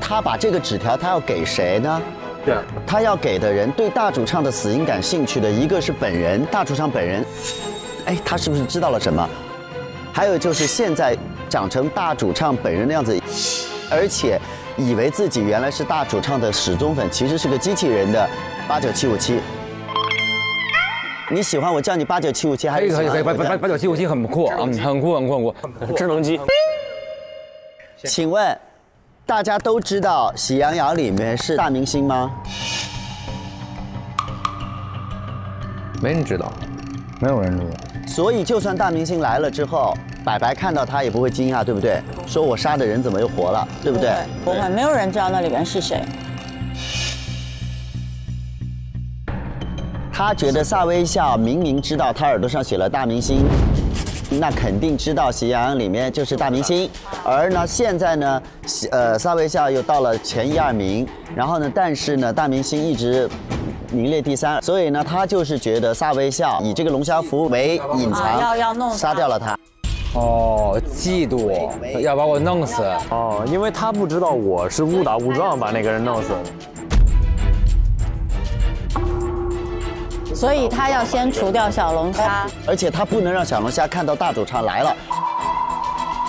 他把这个纸条，他要给谁呢？对，他要给的人对大主唱的死因感兴趣的，一个是本人，大主唱本人，哎，他是不是知道了什么？还有就是现在长成大主唱本人的样子，而且以为自己原来是大主唱的死忠粉，其实是个机器人的89757。你喜欢我叫你89757还是？可以89757很酷啊，很酷，智能机。请问？大家都知道《喜羊羊》里面是大明星吗？没人知道，没有人知道。所以就算大明星来了之后，白白看到他也不会惊讶，对不对？说我杀的人怎么又活了，对不对？不会，没有人知道那里面是谁。他觉得萨微笑明明知道他耳朵上写了大明星。那肯定知道《喜羊羊》里面就是大明星，而呢现在呢，萨微笑又到了前1、2名，然后呢，但是呢，大明星一直名列第3，所以呢，他就是觉得萨微笑以这个龙虾服为隐藏，要弄杀掉了他。哦，嫉妒我，要把我弄死。哦，因为他不知道我是误打误撞把那个人弄死的。所以他要先除掉小龙虾，而且他不能让小龙虾看到大主唱来了。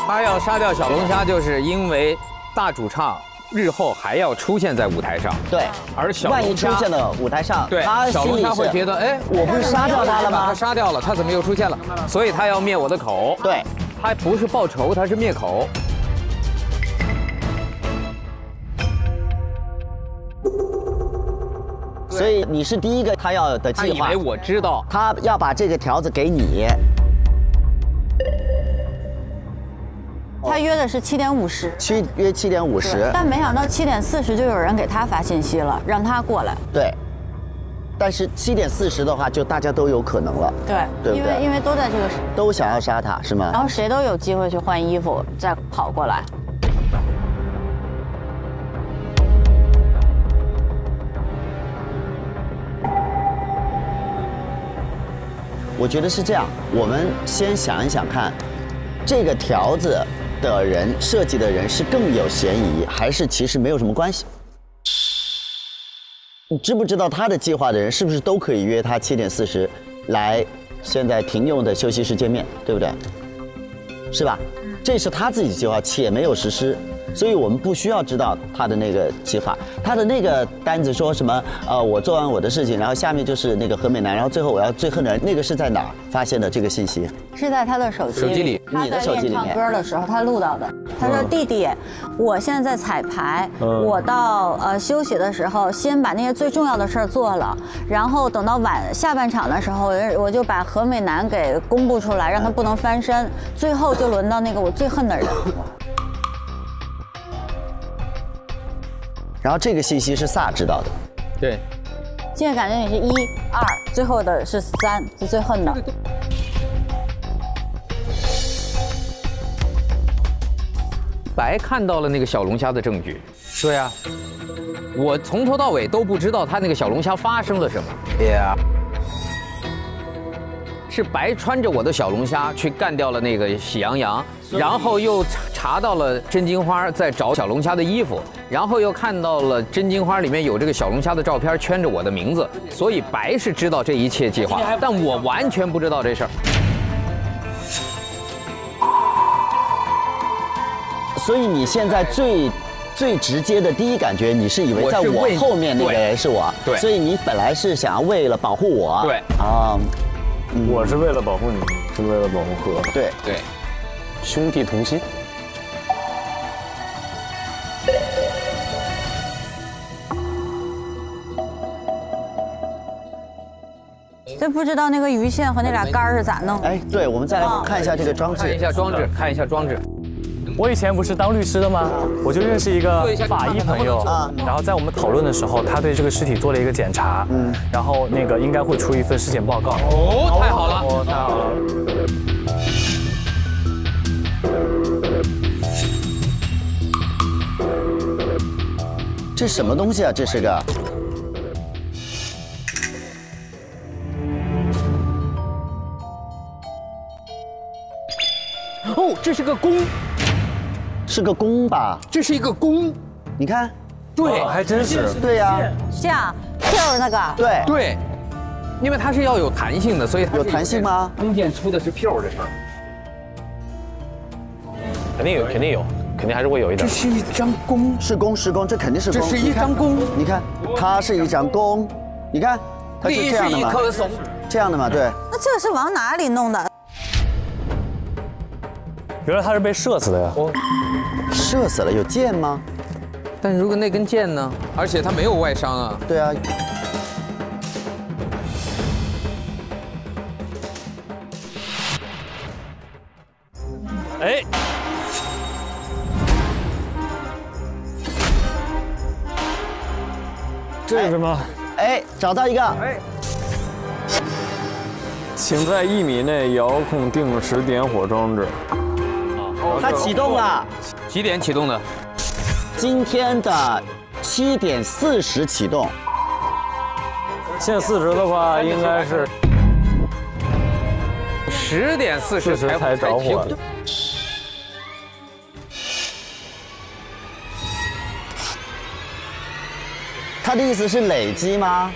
他要杀掉小龙虾，就是因为大主唱日后还要出现在舞台上。对，而小龙虾万一出现了舞台上，对，小龙虾会觉得，哎，我不是杀掉他了吗？他杀掉了，他怎么又出现了？所以他要灭我的口。对，他不是报仇，他是灭口。所以你是第一个他要的计划。他以为我知道，他要把这个条子给你。他约的是7点50，约7点50，但没想到7点40就有人给他发信息了，让他过来。对，但是7点40的话，就大家都有可能了。对，对不对？因为都在这个都想要杀他，是吗？然后谁都有机会去换衣服，再跑过来。我觉得是这样，我们先想一想看，这个条子的人设计的人是更有嫌疑，还是其实没有什么关系？你知不知道他的计划的人是不是都可以约他7点40来现在停用的休息室见面，对不对？是吧？这是他自己计划，且没有实施。所以我们不需要知道他的那个计划，他的那个单子说什么？我做完我的事情，然后下面就是那个何美男，然后最后我要最恨的人，那个是在哪儿发现的这个信息？是在他的手机里，你的手机里面。他在练唱歌的时候他录到的。他说：“弟弟，我现在在彩排，我到休息的时候，先把那些最重要的事儿做了，然后等到下半场的时候，我就把何美男给公布出来，让他不能翻身，最后就轮到那个我最恨的人。”然后这个信息是萨知道的，对。现在感觉你是1、2，最后的是3，是最恨的。白看到了那个小龙虾的证据。对啊，我从头到尾都不知道他那个小龙虾发生了什么。Yeah。是白穿着我的小龙虾去干掉了那个喜羊羊，然后又查到了真金花在找小龙虾的衣服，然后又看到了真金花里面有这个小龙虾的照片，圈着我的名字，所以白是知道这一切计划，但我完全不知道这事儿。所以你现在最直接的第一感觉，你是以为在我后面那个人是我，对，所以你本来是想要为了保护我，对啊。我是为了保护你，是为了保护何？对对，兄弟同心。这不知道那个鱼线和那俩杆儿是咋弄的？哎，对，我们再来看一下这个装置。看一下装置，看一下装置。我以前不是当律师的吗？我就认识一个法医朋友啊，然后在我们讨论的时候，他对这个尸体做了一个检查，然后那个应该会出一份尸检报告。哦，太好了，哦，太好了。这什么东西啊？这是个。哦，这是个弓，是个弓吧？这是一个弓，你看，对，还真是，对呀，像跳的那个，对对，因为它是要有弹性的，所以它有弹性吗？弓箭出的是票这事儿，肯定有，肯定有，肯定还是会有一点。这是一张弓，是弓，这肯定是弓。这是一张弓，你看，它是一张弓，你看，它是这样的嘛？这样的嘛，对。那这个是往哪里弄的？原来他是被射死的呀！射死了，有箭吗？但是如果那根箭呢？而且他没有外伤啊。对啊。哎，这是什么？哎，找到一个。哎。请在1米内遥控定时点火装置。它启动了，几点启动的？今天的7点40启动。现在40的话，应该是10点40才着火的。他的意思是累积吗？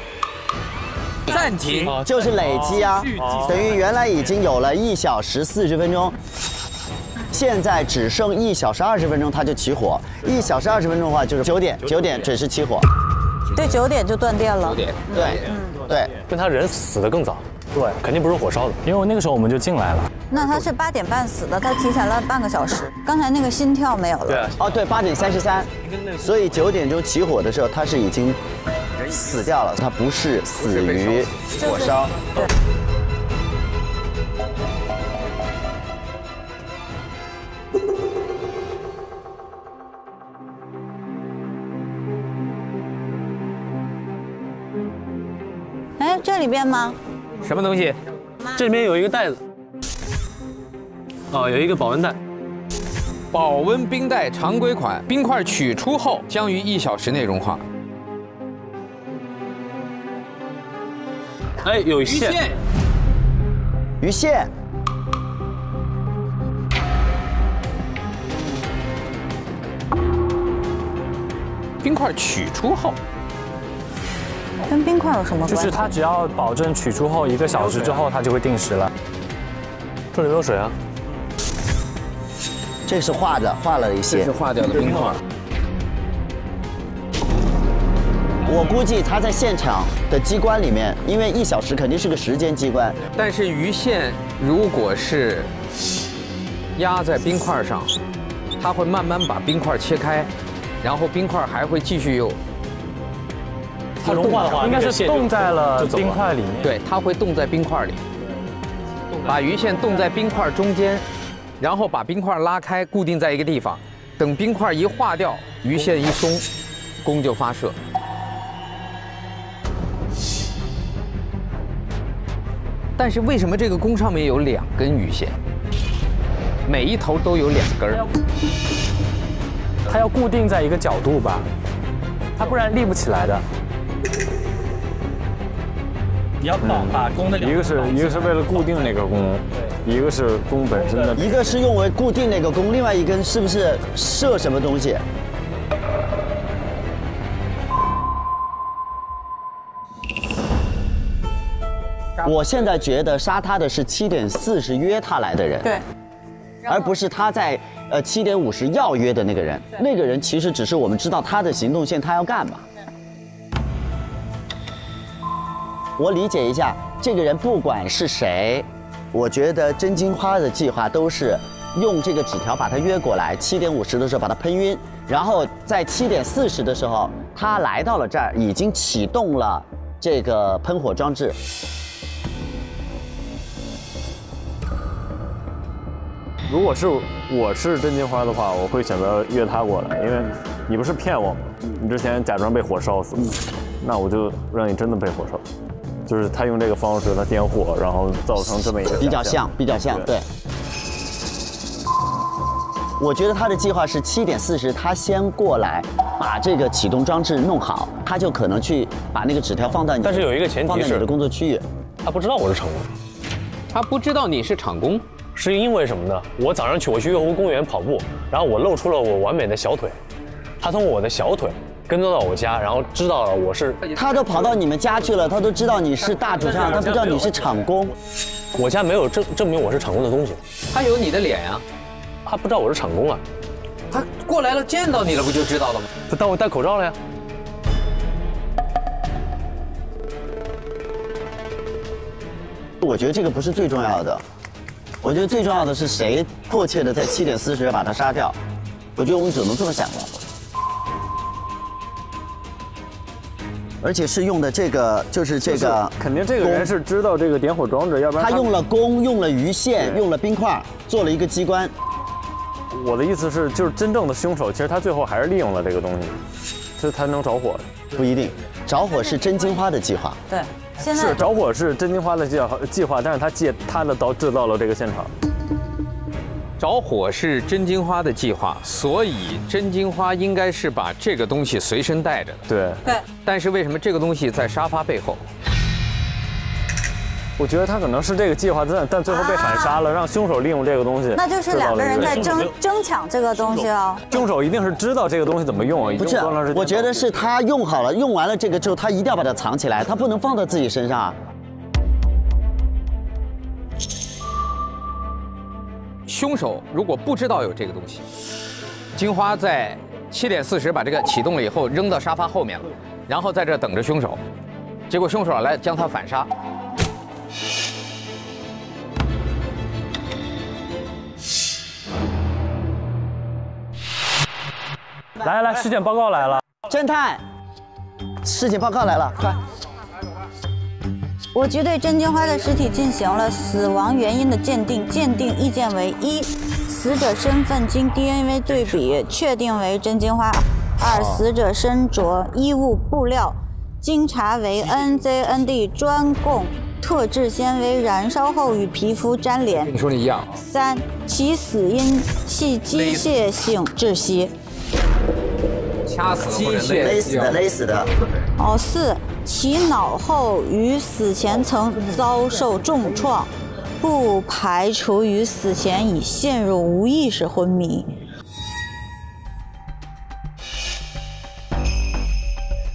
暂停，就是累积啊，等于原来已经有了1小时40分钟。现在只剩1小时20分钟，它就起火。1小时20分钟的话，就是9点准时起火。对，9点就断电了。对，对，跟他人死的更早。对，肯定不是火烧的，因为那个时候我们就进来了。那他是8点半死的，他提前了半个小时。刚才那个心跳没有了。对，哦，对，8点33，所以9点钟起火的时候，他是已经死掉了，他不是死于火烧。对。哎，这里边吗？什么东西？这里面有一个袋子。哦，有一个保温袋。保温冰袋常规款，冰块取出后将于1小时内融化。哎，有线。鱼线。冰块取出后。跟冰块有什么关系？就是它只要保证取出后1个小时之后，它就会定时了。这里没有水啊。这是化了一些。这是化掉的冰块。我估计它在现场的机关里面，因为1小时肯定是个时间机关。但是鱼线如果是压在冰块上，它会慢慢把冰块切开，然后冰块还会继续有。它融化的话，应该是冻在了冰块里面。对，它会冻在冰块里，把鱼线冻在冰块中间，然后把冰块拉开，固定在一个地方。等冰块一化掉，鱼线一松，弓就发射。但是为什么这个弓上面有2根鱼线？每一头都有2根。它要固定在一个角度吧，它不然立不起来的。你要把弓的一个是为了固定那个弓，一个是弓本身的。一个是用为固定那个弓，另外一根是不是射什么东西？我现在觉得杀他的是7点40约他来的人，对，而不是他在7点50要约的那个人。那个人其实只是我们知道他的行动线，他要干嘛。我理解一下，这个人不管是谁，我觉得真金花的计划都是用这个纸条把他约过来，7点50的时候把他喷晕，然后在7点40的时候，他来到了这儿，已经启动了这个喷火装置。如果是我是真金花的话，我会选择约他过来，因为你不是骗我吗？你之前假装被火烧死，那我就让你真的被火烧。就是他用这个方式，他点火，然后造成这么一个比较像，对。我觉得他的计划是7点40，他先过来把这个启动装置弄好，他就可能去把那个纸条放到你，但是有一个前提是放在你的工作区域，他不知道我是厂工，他不知道你是厂工，是因为什么呢？我早上我去月湖公园跑步，然后我露出了我完美的小腿，他从我的小腿跟踪到我家，然后知道了我是，他都跑到你们家去了，他都知道你是大主唱，他不知道你是厂工，我家没有证明我是厂工的东西，他有你的脸呀。他不知道我是厂工啊，他过来了见到你了不就知道了吗？他当我戴口罩了呀。我觉得这个不是最重要的，我觉得最重要的是谁迫切的在7点40把他杀掉。我觉得我们只能这么想了。而且是用的这个，就是这个，肯定这个人是知道这个点火装置，要不然他用了弓，用了鱼线，用了冰块，做了一个机关。我的意思是，就是真正的凶手，其实他最后还是利用了这个东西，所以才能着火。不一定，着火是真金花的计划。对，现在是着火是真金花的计划，但是他借他的刀制造了这个现场。着火是真金花的计划，所以真金花应该是把这个东西随身带着的。对。但是为什么这个东西在沙发背后？我觉得他可能是这个计划，但最后被反杀了，让凶手利用这个东西。那就是两个人在争抢这个东西哦。凶手一定是知道这个东西怎么用，不是？我觉得是他用好了，用完了这个之后，他一定要把它藏起来，他不能放到自己身上啊。凶手如果不知道有这个东西，金花在7点40把这个启动了以后扔到沙发后面了，然后在这等着凶手，结果凶手来将他反杀。来，尸检报告来了。侦探，尸检报告来了，快！我局对真金花的尸体进行了死亡原因的鉴定，鉴定意见为1，死者身份经 DNA 对比确定为真金花；2，死者身着衣物布料，经查为 NZND 专供特质纤维燃烧后与皮肤粘连。跟你说的一样。3，其死因系机械性窒息。掐死或者勒死的。4，其脑后于死前曾遭受重创，不排除于死前已陷入无意识昏迷。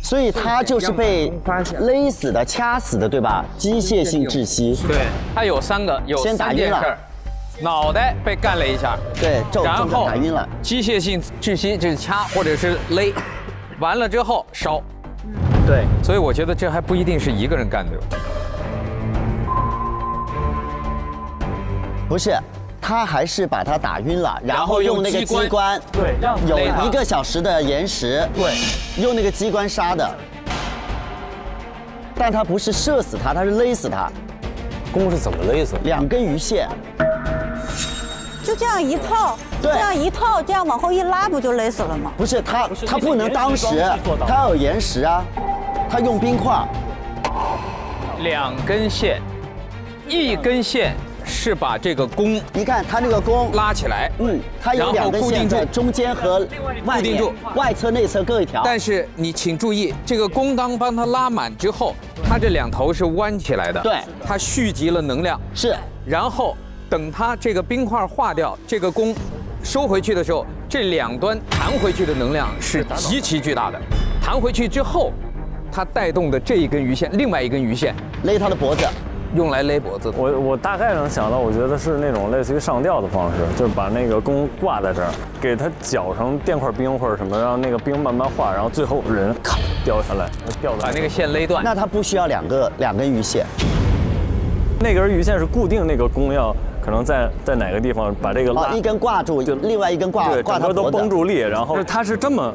所以他就是被勒死的、掐死的，对吧？机械性窒息。对，他有3件事儿。脑袋被干了一下，对，然后打晕了。机械性窒息就是掐或者是勒，完了之后烧。对，所以我觉得这还不一定是一个人干的。不是，他还是把他打晕了，然后用那个机关，对，有1个小时的延时，对，用那个机关杀的。但他不是射死他，他是勒死他。弓是怎么勒死？2根鱼线。就这样一套，对，这样一套，这样往后一拉，不就勒死了吗？不是他不能当时，他要有延时啊，他用冰块。2根线，1根线是把这个弓，你看他那个弓拉起来，它有2根线在中间和外面，外侧内侧各一条。但是你请注意，这个弓当帮它拉满之后，它这2头是弯起来的，对，它蓄积了能量，是，然后。等它这个冰块化掉，这个弓收回去的时候，这2端弹回去的能量是极其巨大的。弹回去之后，它带动的这1根鱼线，另外1根鱼线勒他的脖子，用来勒脖子。我大概能想到，我觉得是那种类似于上吊的方式，就是把那个弓挂在这儿，给它搅成垫块冰或者什么，让那个冰慢慢化，然后最后人咔掉下来，把那个线勒断。那它不需要2根鱼线，那根鱼线是固定那个弓要。可能在哪个地方把这个1根挂住，就另外1根挂它都绷住力，然后它是这么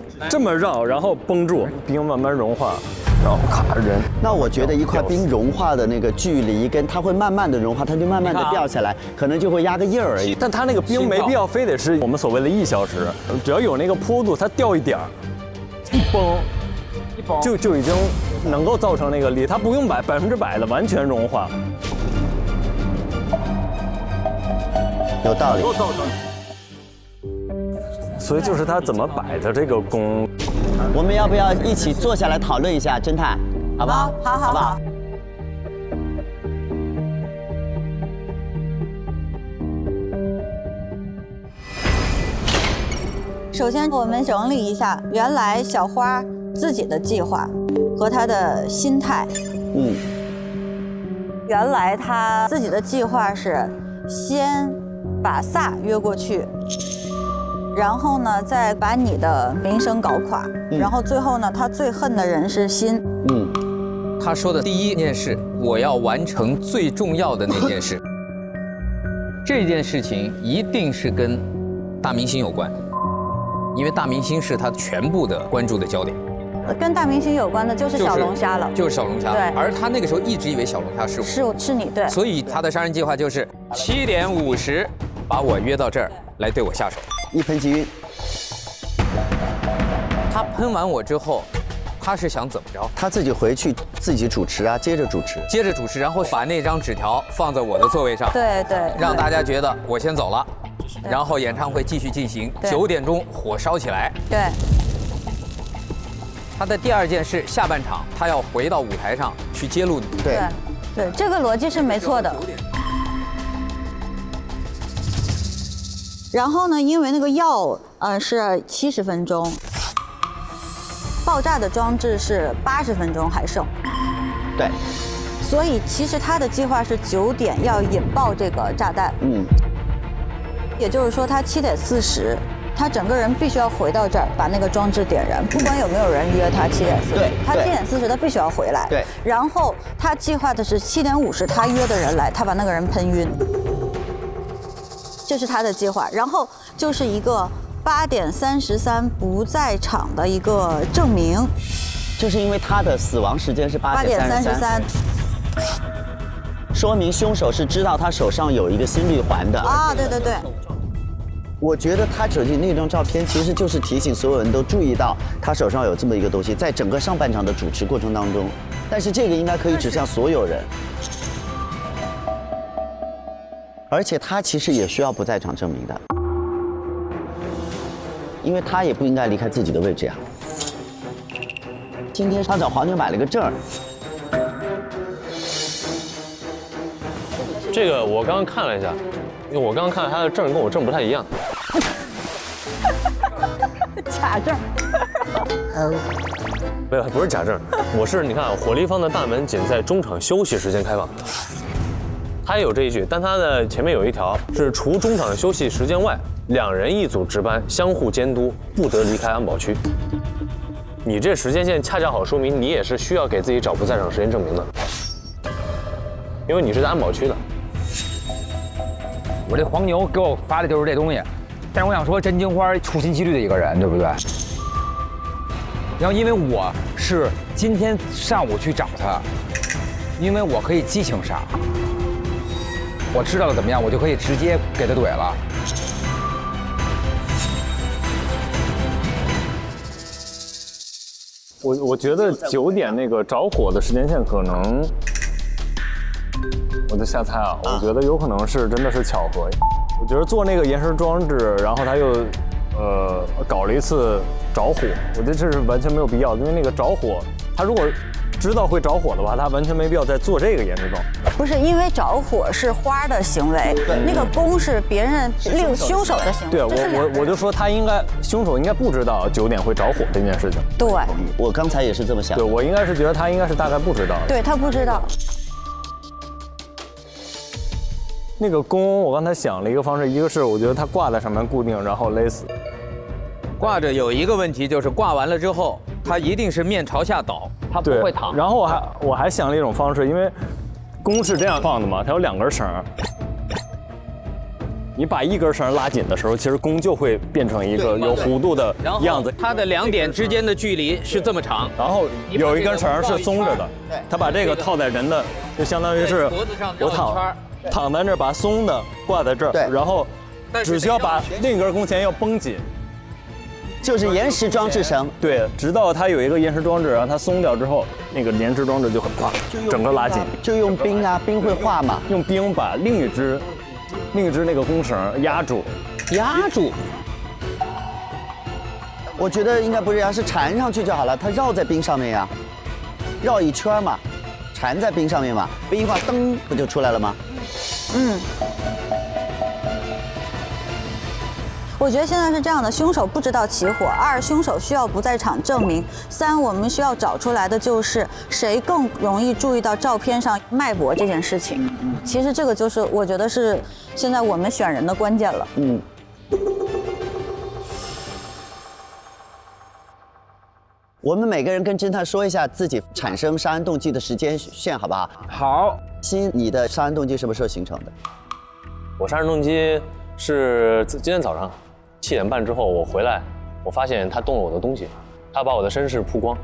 绕，然后绷住，冰慢慢融化。然后咔人。那我觉得一块冰融化的那个距离，跟它会慢慢的融化，它就慢慢的掉下来，可能就会压个印儿而已。但它那个冰没必要非得是我们所谓的1小时，只要有那个坡度，它掉一点儿，一崩，就已经能够造成那个力，它不用100%的完全融化。有道理。所以就是他怎么摆的这个弓。我们要不要一起坐下来讨论一下，侦探，好不好？好不好？首先，我们整理一下原来小花自己的计划和她的心态。原来她自己的计划是先把萨约过去。然后呢，再把你的名声搞垮，然后最后呢，他最恨的人是心。他说的第一件事，我要完成最重要的那件事。这件事情一定是跟大明星有关，因为大明星是他全部的关注的焦点。跟大明星有关的就是小龙虾了，就是小龙虾。对，而他那个时候一直以为小龙虾是我，是你，对。所以他的杀人计划就是7点50把我约到这儿来对我下手。一喷即晕。他喷完我之后，他是想怎么着？他自己回去自己主持啊，接着主持，然后把那张纸条放在我的座位上，对，让大家觉得我先走了，然后演唱会继续进行，9点钟火烧起来。对。他的第二件事，下半场他要回到舞台上去揭露你。对，这个逻辑是没错的。然后呢，因为那个药是70分钟，爆炸的装置是80分钟还剩。对。所以其实他的计划是9点要引爆这个炸弹。也就是说，他7点40，他整个人必须要回到这儿，把那个装置点燃，不管有没有人约他7点40。对。他7点40，他必须要回来。对。然后他计划的是7点50，他约的人来，他把那个人喷晕。这是他的计划，然后就是一个8点33不在场的一个证明，就是因为他的死亡时间是8点33，说明凶手是知道他手上有一个心率环的啊，对。我觉得他手机那张照片其实就是提醒所有人都注意到他手上有这么一个东西，在整个上半场的主持过程当中，但是这个应该可以指向所有人。而且他其实也需要不在场证明的，因为他也不应该离开自己的位置呀。今天他找黄牛买了个证儿，这个我刚刚看了一下，因为我刚刚看他的证跟我证不太一样。假证。没有，不是假证，你看火力方的大门仅在中场休息时间开放。他也有这一句，但他的前面有一条是除中场休息时间外，2人一组值班，相互监督，不得离开安保区。你这时间线恰恰好说明你也是需要给自己找不在场时间证明的，因为你是在安保区的。我这黄牛给我发的就是这东西，但是我想说，真金花处心积虑的一个人，对不对？然后因为我是今天上午去找他，因为我可以激情杀。我知道了怎么样，我就可以直接给他怼了。我觉得9点那个着火的时间线可能，我就瞎猜啊，我觉得有可能是真的是巧合。我觉得做那个延时装置，然后他又搞了一次着火，我觉得这是完全没有必要，因为那个着火，他如果知道会着火的话，他完全没必要再做这个延时装。不是，因为着火是花的行为，那个弓是别人令凶手的行为。对，我就说凶手应该不知道9点会着火这件事情。对，我刚才也是这么想。对，我应该是觉得他应该是大概不知道。对，他不知道。那个弓，我刚才想了一个方式，一个是我觉得他挂在上面固定，然后勒死。挂着有一个问题，就是挂完了之后，它一定是面朝下倒，它不会躺。然后我还想了一种方式，因为弓是这样放的嘛，它有2根绳，你把一根绳拉紧的时候，其实弓就会变成一个有弧度的样子。它的2点之间的距离是这么长，然后有一根绳是松着的，他把这个套在人的，就相当于是我躺在那儿，把松的挂在这儿，然后只需要把另一根弓弦要绷紧。就是延时装置绳，对，直到它有一个延时装置，然后它松掉之后，那个延时装置就很快，整个拉紧。就用冰啊，冰会化嘛，用冰把另一只那个弓绳压住。我觉得应该不是压，是缠上去就好了，它绕在冰上面呀，绕一圈嘛，缠在冰上面嘛，冰一化，噔，不就出来了吗？我觉得现在是这样的：凶手不知道起火；2，凶手需要不在场证明；3，我们需要找出来的就是谁更容易注意到照片上脉搏这件事情。其实这个就是我觉得是现在我们选人的关键了。我们每个人跟侦探说一下自己产生杀人动机的时间线，好不好？好。鑫，你的杀人动机什么时候形成的？我杀人动机是今天早上7点半之后，我回来，我发现他动了我的东西，他把我的身世曝光。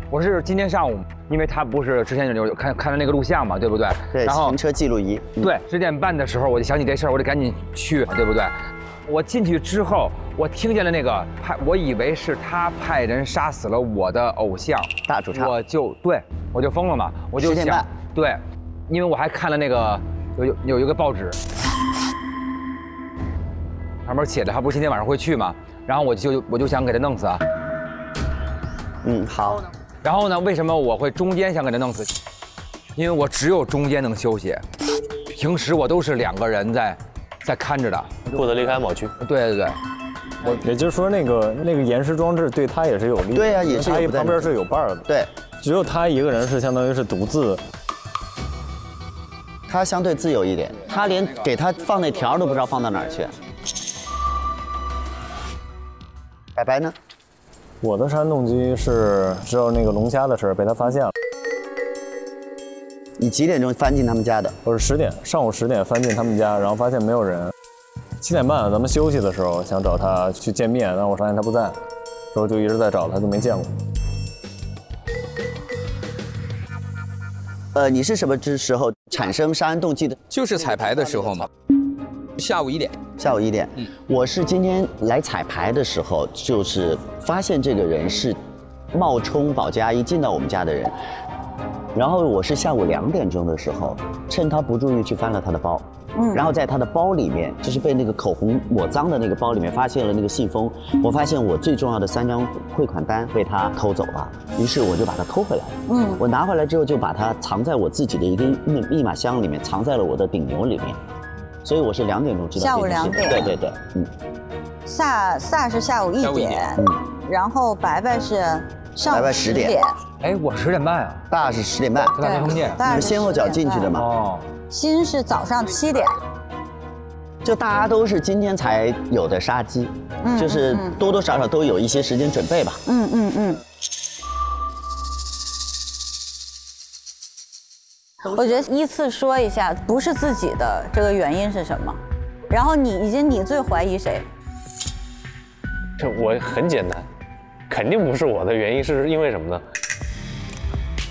我是今天上午，因为他不是之前有看了那个录像嘛，对不对？对，然后行车记录仪。对，10点半的时候我就想起这事儿，我得赶紧去，对不对？我进去之后，我听见了那个我以为是他派人杀死了我的偶像大主唱，我就疯了嘛，我就想，对，因为我还看了那个有一个报纸，上面写着他不是今天晚上会去嘛，然后我就想给他弄死啊。好。然后呢，为什么我会中间想给他弄死？因为我只有中间能休息，平时我都是2个人在看着的，不得离开某区。对，也就是说那个延时装置对他也是有利。对呀，也是他旁边是有伴的。对，只有他一个人是相当于是独自。他相对自由一点，他连给他放那条都不知道放到哪儿去。白白呢？我的杀人动机是只有那个龙虾的事被他发现了。你几点钟翻进他们家的？我是上午10点翻进他们家，然后发现没有人。7点半咱们休息的时候想找他去见面，但我发现他不在，然后就一直在找他，就没见过。你是什么时候产生杀人动机的？就是彩排的时候嘛，下午1点。下午1点，我是今天来彩排的时候，就是发现这个人是冒充保洁阿姨进到我们家的人，然后我是下午2点钟的时候，趁他不注意去翻了他的包。然后在他的包里面，就是被那个口红抹脏的那个包里面发现了那个信封，我发现我最重要的3张汇款单被他偷走了，于是我就把它偷回来了。我拿回来之后就把它藏在我自己的一个密码箱里面，藏在了我的顶牛里面，所以我是2点钟知道。下午2点。对，萨是下午1点，然后白白是上午10点。哎，我10点半啊，大是10点半，咱俩没碰见，你们先后脚进去的嘛。哦。鑫是早上7点，就大家都是今天才有的杀机，就是多多少少都有一些时间准备吧。我觉得依次说一下，不是自己的这个原因是什么？然后你最怀疑谁？这我很简单，肯定不是我的原因，是因为什么呢？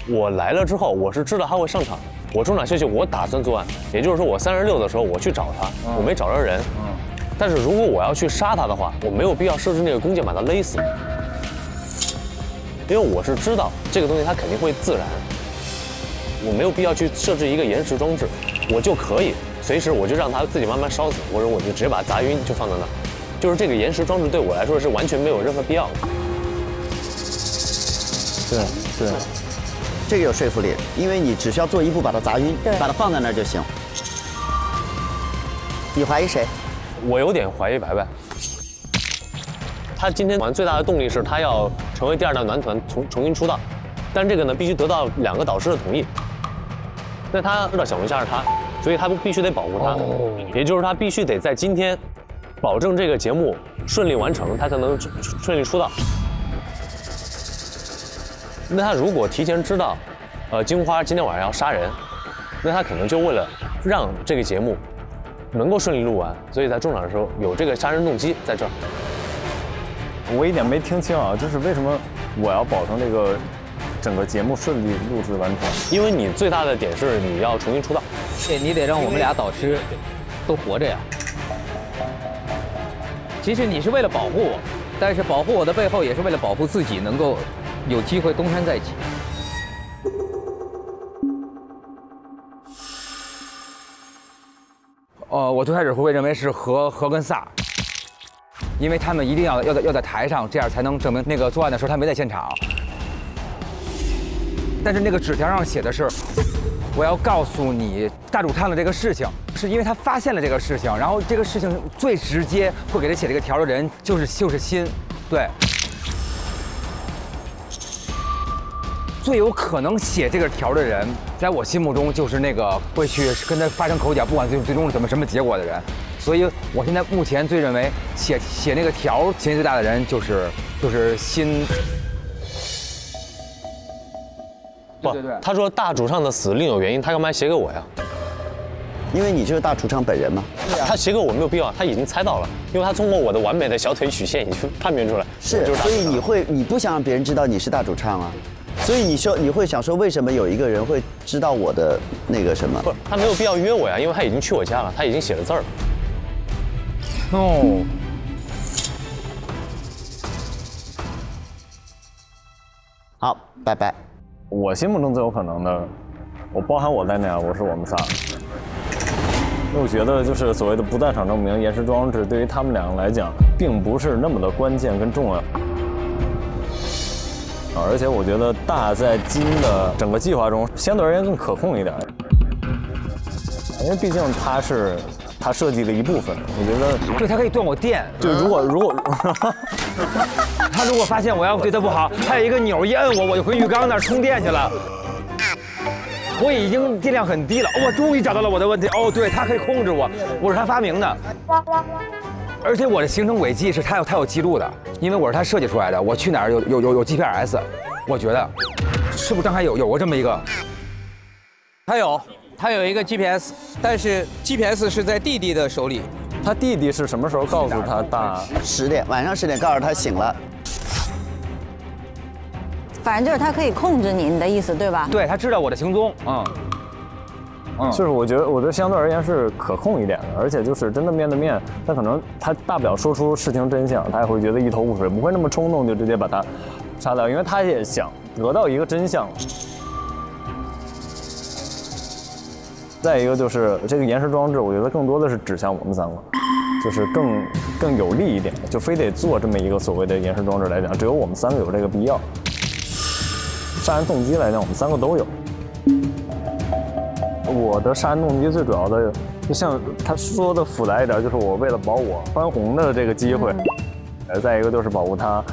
我来了之后，我是知道他会上场的。我中场休息，我打算作案，也就是说我36的时候我去找他，我没找着人。但是如果我要去杀他的话，我没有必要设置那个弓箭把他勒死，因为我是知道这个东西它肯定会自燃，我没有必要去设置一个延时装置，我就可以随时我就让它自己慢慢烧死，或者我就直接把它砸晕就放在那儿，就是这个延时装置对我来说是完全没有任何必要的。对。这个有说服力，因为你只需要做一步把它砸晕，把它放在那儿就行。你怀疑谁？我有点怀疑白白。他今天玩最大的动力是他要成为第2代男团重新出道，但这个呢必须得到2个导师的同意。那他知道小龙虾是他，所以他必须得保护他，也就是他必须得在今天保证这个节目顺利完成，他才能顺利出道。那他如果提前知道，金花今天晚上要杀人，那他可能就为了让这个节目能够顺利录完，所以在中场的时候有这个杀人动机在这儿。我一点没听清啊，就是为什么我要保证这个整个节目顺利录制完成？因为你最大的点是你要重新出道，对，你得让我们俩导师都活着呀。其实你是为了保护我，但是保护我的背后也是为了保护自己能够有机会东山再起。我最开始会认为是何跟萨，因为他们一定要在台上，这样才能证明那个作案的时候他没在现场。但是那个纸条上写的是，我要告诉你大主唱的这个事情，是因为他发现了这个事情，然后这个事情最直接会给他写这个条的人就是辛，对。最有可能写这个条的人，在我心目中就是那个会去跟他发生口角，不管最终是什么结果的人。所以我现在目前最认为写那个条嫌疑最大的人就是辛。不，他说大主唱的死另有原因，他干嘛写给我呀？因为你就是大主唱本人嘛。他写给我没有必要，他已经猜到了，因为他通过我的完美的小腿曲线已经判别出来。是，所以你不想让别人知道你是大主唱啊？所以你会想说，为什么有一个人会知道我的那个什么？不，他没有必要约我呀，因为他已经去我家了，他已经写了字儿了。哦。好，拜拜。我心目中最有可能的，我包含我在内啊，我是我们仨。因为我觉得就是所谓的不在场证明、延时装置，对于他们两个来讲，并不是那么的关键跟重要。而且我觉得大在金的整个计划中，相对而言更可控一点，因为毕竟它是他设计的一部分。我觉得，对，他可以断我电。对，如果他如果发现我要对他不好，他有一个钮一摁我就回浴缸那儿充电去了。我已经电量很低了，我终于找到了我的问题。哦，对，他可以控制我，我是他发明的。而且我的行程轨迹是他有记录的，因为我是他设计出来的。我去哪儿有 GPS， 我觉得是不是张海有过这么一个？他有一个 GPS， 但是 GPS 是在弟弟的手里。他弟弟是什么时候告诉他大？10点，晚上10点告诉他醒了。反正就是他可以控制你的意思对吧？对，他知道我的行踪。就是我觉得相对而言是可控一点的，而且就是真的面对面，他可能他大不了说出事情真相，他也会觉得一头雾水，不会那么冲动就直接把他杀掉，因为他也想得到一个真相。再一个就是这个延时装置，我觉得更多的是指向我们三个，就是更有利一点，就非得做这么一个所谓的延时装置来讲，只有我们三个有这个必要。杀人动机来讲，我们三个都有。我的杀人动机最主要的，就像他说的复杂一点，就是我为了保我翻红的这个机会，再一个就是保护他，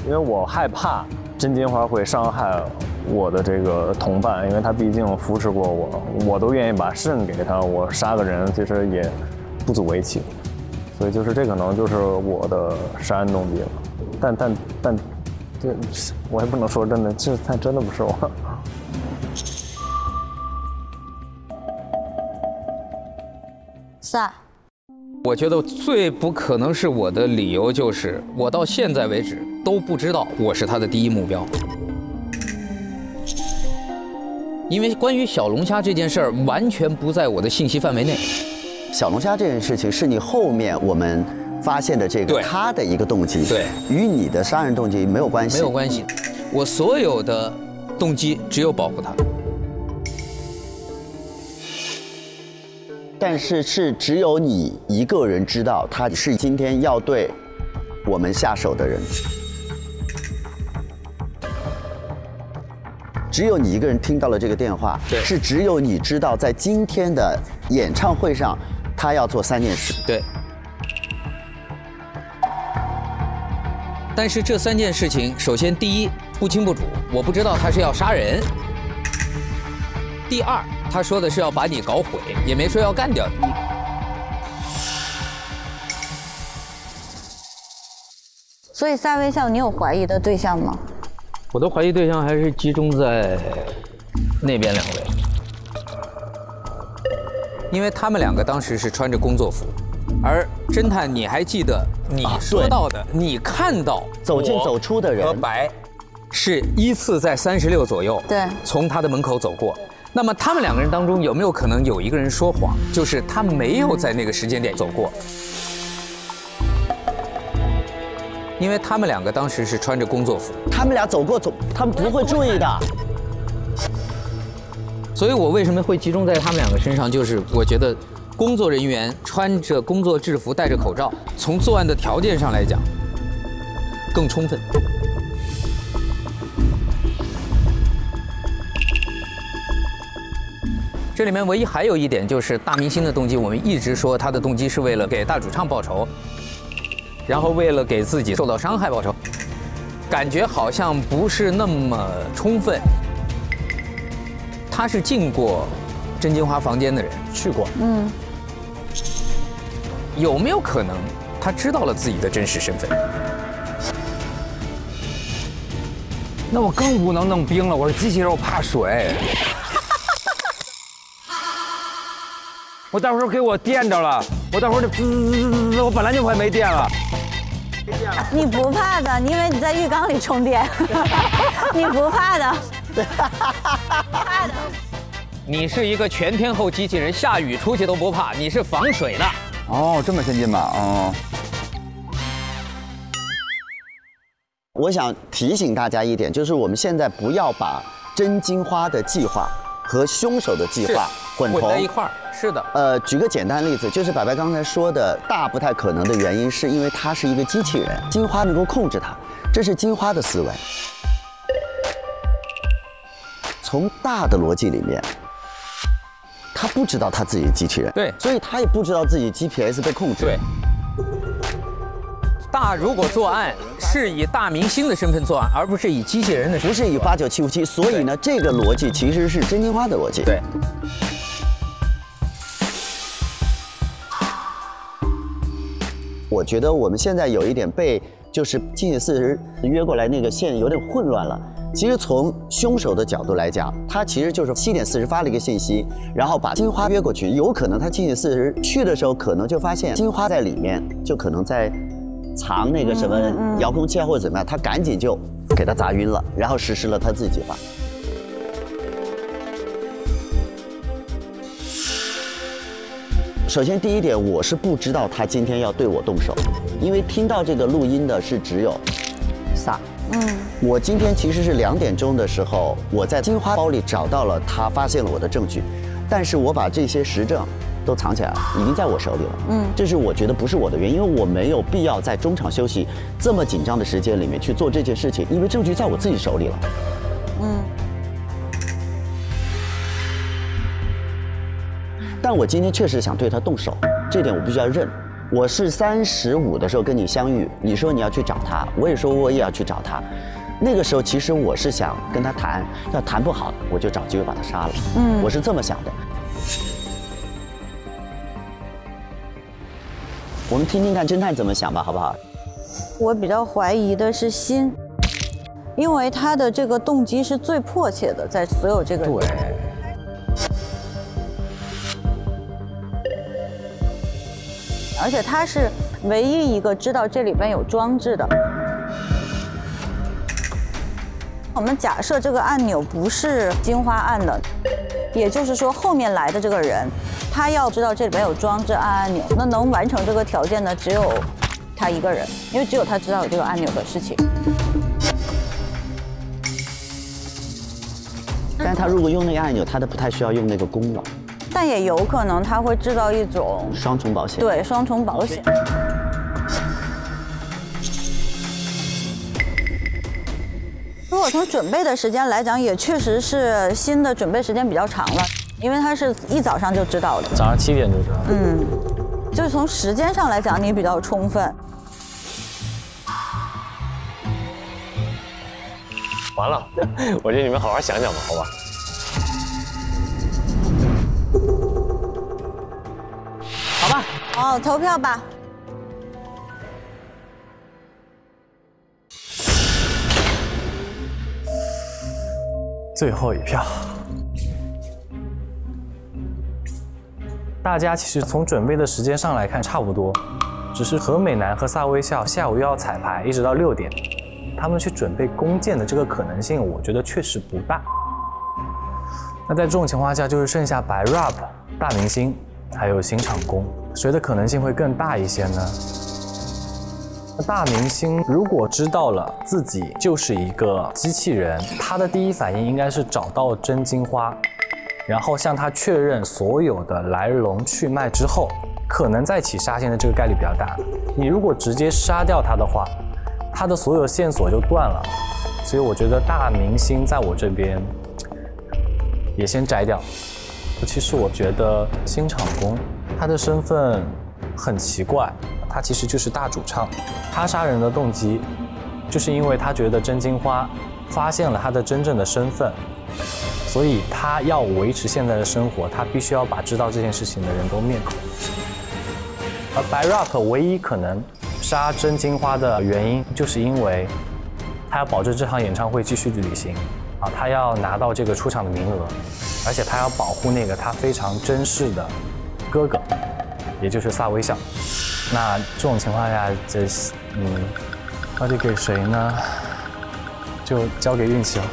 因为我害怕真金花会伤害我的这个同伴，因为他毕竟扶持过我，我都愿意把肾给他，我杀个人其实也不足为奇，所以就是这可能就是我的杀人动机了。但这我也不能说真的，这真的不是我。3。我觉得最不可能是我的理由就是，我到现在为止都不知道我是他的第一目标。因为关于小龙虾这件事儿，完全不在我的信息范围内。小龙虾这件事情是你后面我们发现的这个他的一个动机，对，与你的杀人动机没有关系。没有关系，我所有的动机只有保护他。但是只有你一个人知道他是今天要对我们下手的人，只有你一个人听到了这个电话，是只有你知道在今天的演唱会上他要做3件事。对。但是这3件事情，首先第一不清不楚，我不知道他是要杀人；第二，他说的是要把你搞毁，也没说要干掉你。所以撒微笑，你有怀疑的对象吗？我的怀疑对象还是集中在那边2位，因为他们2个当时是穿着工作服，而侦探，你还记得你说到的，你看到走进走出的人和白是依次在36左右，对，从他的门口走过。那么他们2个人当中有没有可能有一个人说谎，就是他没有在那个时间点走过？因为他们2个当时是穿着工作服，他们俩走，他们不会注意的。所以我为什么会集中在他们2个身上？就是我觉得工作人员穿着工作制服，戴着口罩，从作案的条件上来讲更充分。这里面唯一还有一点就是大明星的动机，我们一直说他的动机是为了给大主唱报仇，然后为了给自己受到伤害报仇，感觉好像不是那么充分。他是进过甄金花房间的人，去过，有没有可能他知道了自己的真实身份？那我更不能弄冰了，我是机器人，我怕水。我待会儿给我电着了，我待会儿就滋，我本来就快没电了。你不怕的，因为你在浴缸里充电，你不怕的。怕的。你是一个全天候机器人，下雨出去都不怕，你是防水的。哦，这么先进吧？哦。我想提醒大家一点，就是我们现在不要把甄金花的计划和凶手的计划混在一块儿。是的。举个简单例子，就是白白刚才说的大不太可能的原因，是因为他是一个机器人，金花能够控制他，这是金花的思维。从大的逻辑里面，他不知道他自己是机器人，对，所以他也不知道自己 GPS 被控制。对。大如果作案是以大明星的身份作案，而不是以机器人的身份，不是以89757，所以呢，这个逻辑其实是甄金花的逻辑。对。我觉得我们现在有一点被就是7点40约过来那个线有点混乱了。其实从凶手的角度来讲，他其实就是7点40发了一个信息，然后把金花约过去。有可能他7点40去的时候，可能就发现金花在里面，就可能在藏那个什么遥控器啊或者怎么样，他赶紧就给他砸晕了，然后实施了他自己计划。首先第一点，我是不知道他今天要对我动手，因为听到这个录音的是只有萨。我今天其实是2点钟的时候，我在金花包里找到了他发现了我的证据，但是我把这些实证都藏起来了，已经在我手里了。这是我觉得不是我的原因，因为我没有必要在中场休息这么紧张的时间里面去做这件事情，因为证据在我自己手里了。但我今天确实想对他动手，这点我必须要认。我是35的时候跟你相遇，你说你要去找他，我也说我也要去找他。那个时候其实我是想跟他谈，要谈不好我就找机会把他杀了。我是这么想的。我们听听看侦探怎么想吧，好不好？我比较怀疑的是心，因为他的这个动机是最迫切的，在所有这个对。而且他是唯一一个知道这里边有装置的。我们假设这个按钮不是金花按的，也就是说后面来的这个人，他要知道这里边有装置按按钮，那能完成这个条件呢，只有他一个人，因为只有他知道有这个按钮的事情。但是他如果用那个按钮，他都不太需要用那个功能。但也有可能他会制造一种双重保险。对，双重保险。如果从准备的时间来讲，也确实是新的准备时间比较长了，因为他是一早上就知道的。早上7点就知道。就是从时间上来讲，你比较充分。完了，我觉得你们好好想想吧，好吧。好吧，好，投票吧。最后一票。大家其实从准备的时间上来看差不多，只是何美男和萨微笑下午又要彩排，一直到6点，他们去准备弓箭的这个可能性，我觉得确实不大。那在这种情况下，就是剩下白 rap、大明星还有新场工，谁的可能性会更大一些呢？那大明星如果知道了自己就是一个机器人，他的第一反应应该是找到真金花，然后向他确认所有的来龙去脉之后，可能再起杀心的这个概率比较大。你如果直接杀掉他的话，他的所有线索就断了。所以我觉得大明星在我这边也先摘掉。尤其是我觉得新场工他的身份很奇怪，他其实就是大主唱，他杀人的动机就是因为他觉得真金花发现了他的真正的身份，所以他要维持现在的生活，他必须要把知道这件事情的人都灭口。而白 rap 唯一可能杀真金花的原因，就是因为他要保证这场演唱会继续履行啊，他要拿到这个出场的名额，而且他要保护那个他非常珍视的哥哥，也就是萨微笑。那这种情况下，到底给谁呢？就交给运气了。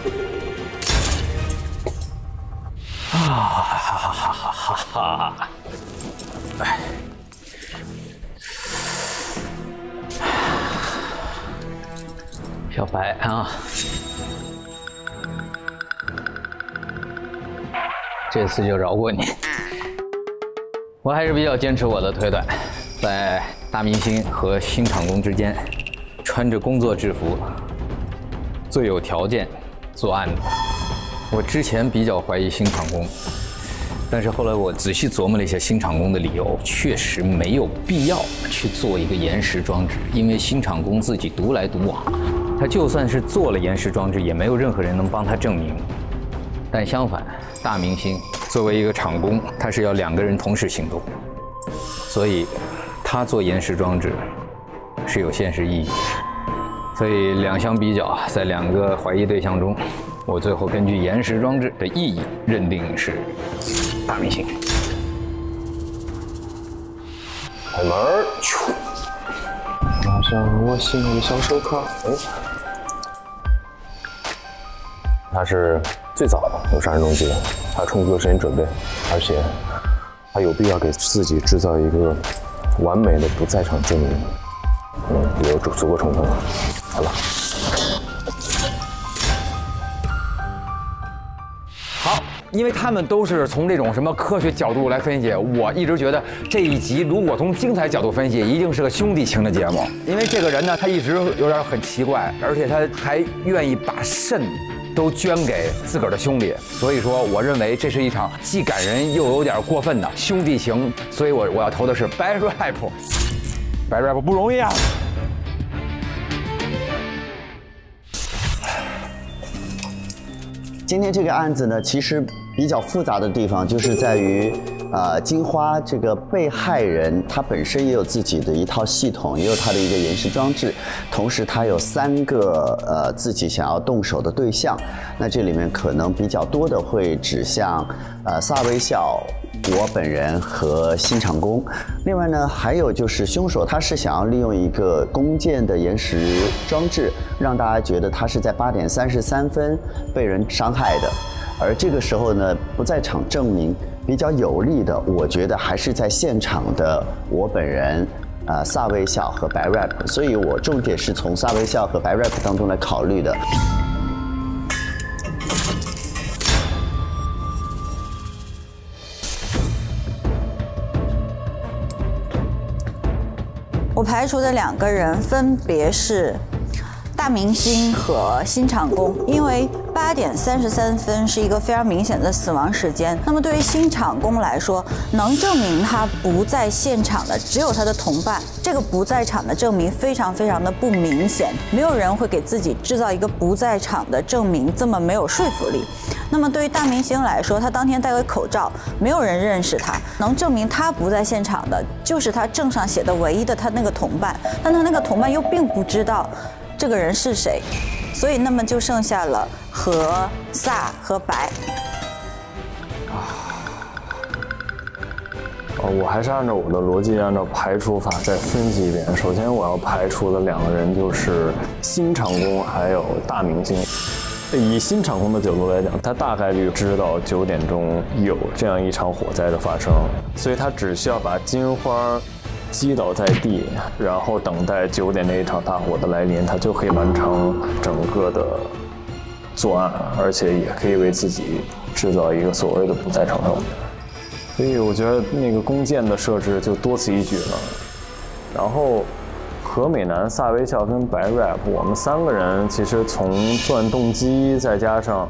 哎，小白啊，这次就饶过你。我还是比较坚持我的推断，在大明星和新场工之间，穿着工作制服最有条件作案的。我之前比较怀疑新场工，但是后来我仔细琢磨了一下新场工的理由，确实没有必要去做一个延时装置，因为新场工自己独来独往，他就算是做了延时装置，也没有任何人能帮他证明。但相反，大明星作为一个场工，他是要2个人同时行动，所以他做延时装置是有现实意义的。所以两相比较，在2个怀疑对象中，我最后根据延时装置的意义认定是大明星。开门儿，马上我心里小手铐。他是最早有杀人动机的，他充足的时间准备，而且他有必要给自己制造一个完美的不在场证明，有足够充分了。来吧。好，因为他们都是从这种什么科学角度来分析，我一直觉得这一集如果从精彩角度分析，一定是个兄弟情的节目。因为这个人呢，他一直有点很奇怪，而且他还愿意把肾都捐给自个儿的兄弟，所以说我认为这是一场既感人又有点过分的兄弟情，所以我要投的是白 rap。白 rap 不容易啊。今天这个案子呢，其实比较复杂的地方就是在于，金花这个被害人，他本身也有自己的一套系统，也有他的一个延时装置，同时他有3个自己想要动手的对象，那这里面可能比较多的会指向萨微笑、我本人和新场工。另外呢，还有就是凶手他是想要利用一个弓箭的延时装置，让大家觉得他是在8点33分被人伤害的。而这个时候呢，不在场证明比较有利的，我觉得还是在现场的我本人、萨微笑和白 rap， 所以我重点是从萨微笑和白 rap 当中来考虑的。我排除的2个人分别是大明星和新场工，因为8点33分是一个非常明显的死亡时间。那么对于新场工来说，能证明他不在现场的只有他的同伴。这个不在场的证明非常的不明显，没有人会给自己制造一个不在场的证明这么没有说服力。那么对于大明星来说，他当天戴个口罩，没有人认识他，能证明他不在现场的就是他证上写的唯一的他那个同伴，但他那个同伴又并不知道这个人是谁，所以那么就剩下了何、萨和白。我还是按照我的逻辑，按照排除法再分析一遍。首先我要排除的2个人就是新场工还有大明星。以新场工的角度来讲，他大概率知道9点钟有这样一场火灾的发生，所以他只需要把金花击倒在地，然后等待9点那一场大火的来临，他就可以完成整个的作案，而且也可以为自己制造一个所谓的不在场证明。所以我觉得那个弓箭的设置就多此一举了。然后何美男、萨微笑跟白 rap， 我们3个人其实从作案动机再加上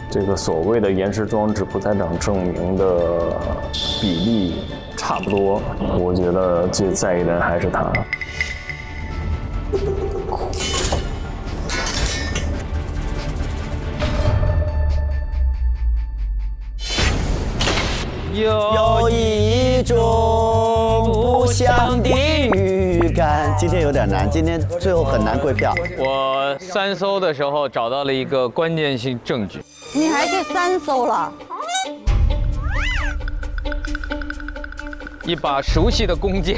这个所谓的延时装置不在场证明的比例差不多，我觉得最在意的人还是他。有一种不祥的预感。今天有点难，今天最后很难归票。我3搜的时候找到了一个关键性证据。你还去3搜了？一把熟悉的弓箭，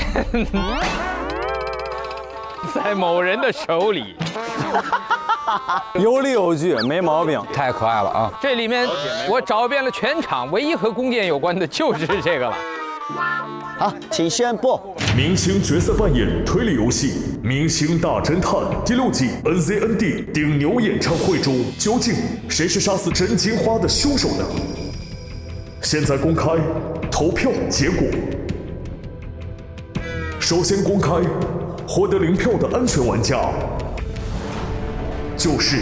在某人的手里。有理有据，没毛病，太可爱了啊！这里面我找遍了全场，唯一和弓箭有关的就是这个了。好，请宣布明星角色扮演推理游戏《明星大侦探》第6季 NZND 顶牛演唱会中，究竟谁是杀死真金花的凶手呢？现在公开投票结果。首先公开获得0票的安全玩家，就是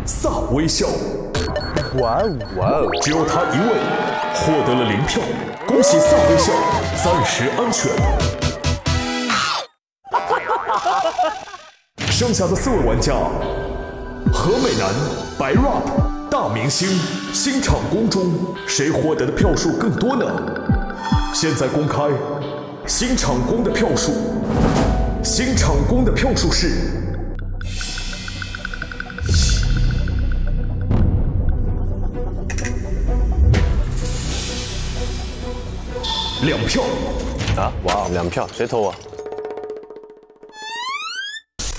萨微笑。哇哦！只有他一位获得了0票，恭喜萨微笑暂时安全。剩下的4位玩家：何美男、白 rap、大明星、新场工中，谁获得的票数更多呢？现在公开新场工的票数，新场工的票数是2票。啊，哇，2票，谁投我？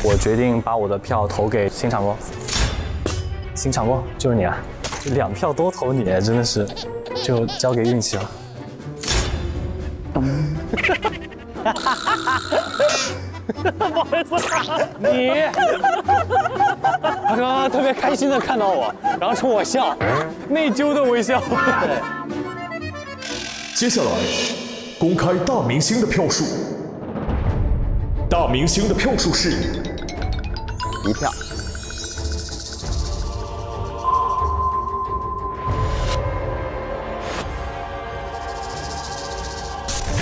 我决定把我的票投给新场工。新场工就是你啊！2票都投你，真的是，就交给运气了。不好意思，你，他刚刚特别开心的看到我，然后冲我笑，内疚的微笑。接下来公开大明星的票数，大明星的票数是1票。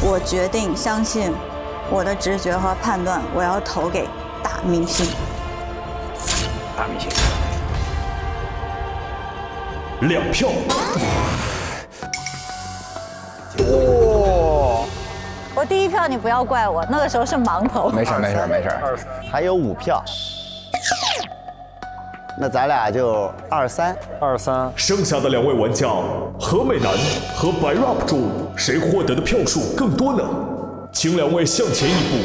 我决定相信我的直觉和判断，我要投给大明星。大明星2票。我第1票你不要怪我，那个时候是盲投。没事没事没事，还有5票。那咱俩就2-3。剩下的2位玩家何美男和白 rap 中，谁获得的票数更多呢？请2位向前一步。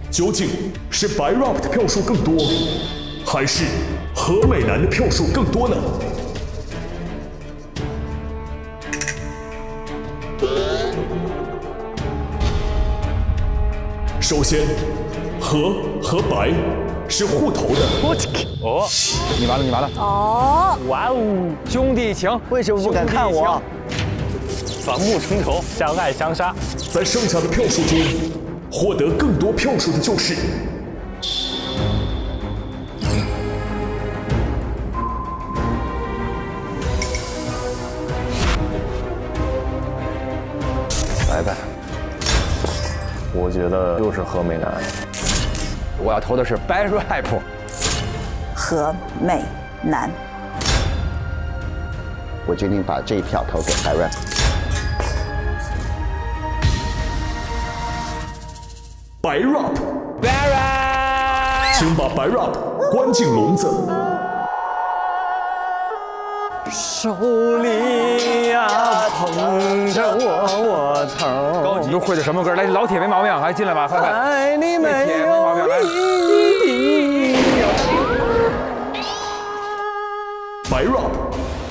究竟是白 rap 的票数更多，还是何美男的票数更多呢？首先，何和白是互投的。哦，你完了，你完了。哦，哇哦，兄弟情，为什么不敢看我？反目成仇，相爱相杀。在剩下的票数中，获得更多票数的就是白白。我觉得就是何美男。我要投的是白 rap。何美男。我决定把这1票投给白 rap。白 rap， 请把白 rap 关进笼子。手里呀捧着窝头。你都会的什么歌？来，老铁没毛病，还进来吧，快快。爱你没有理由。白 rap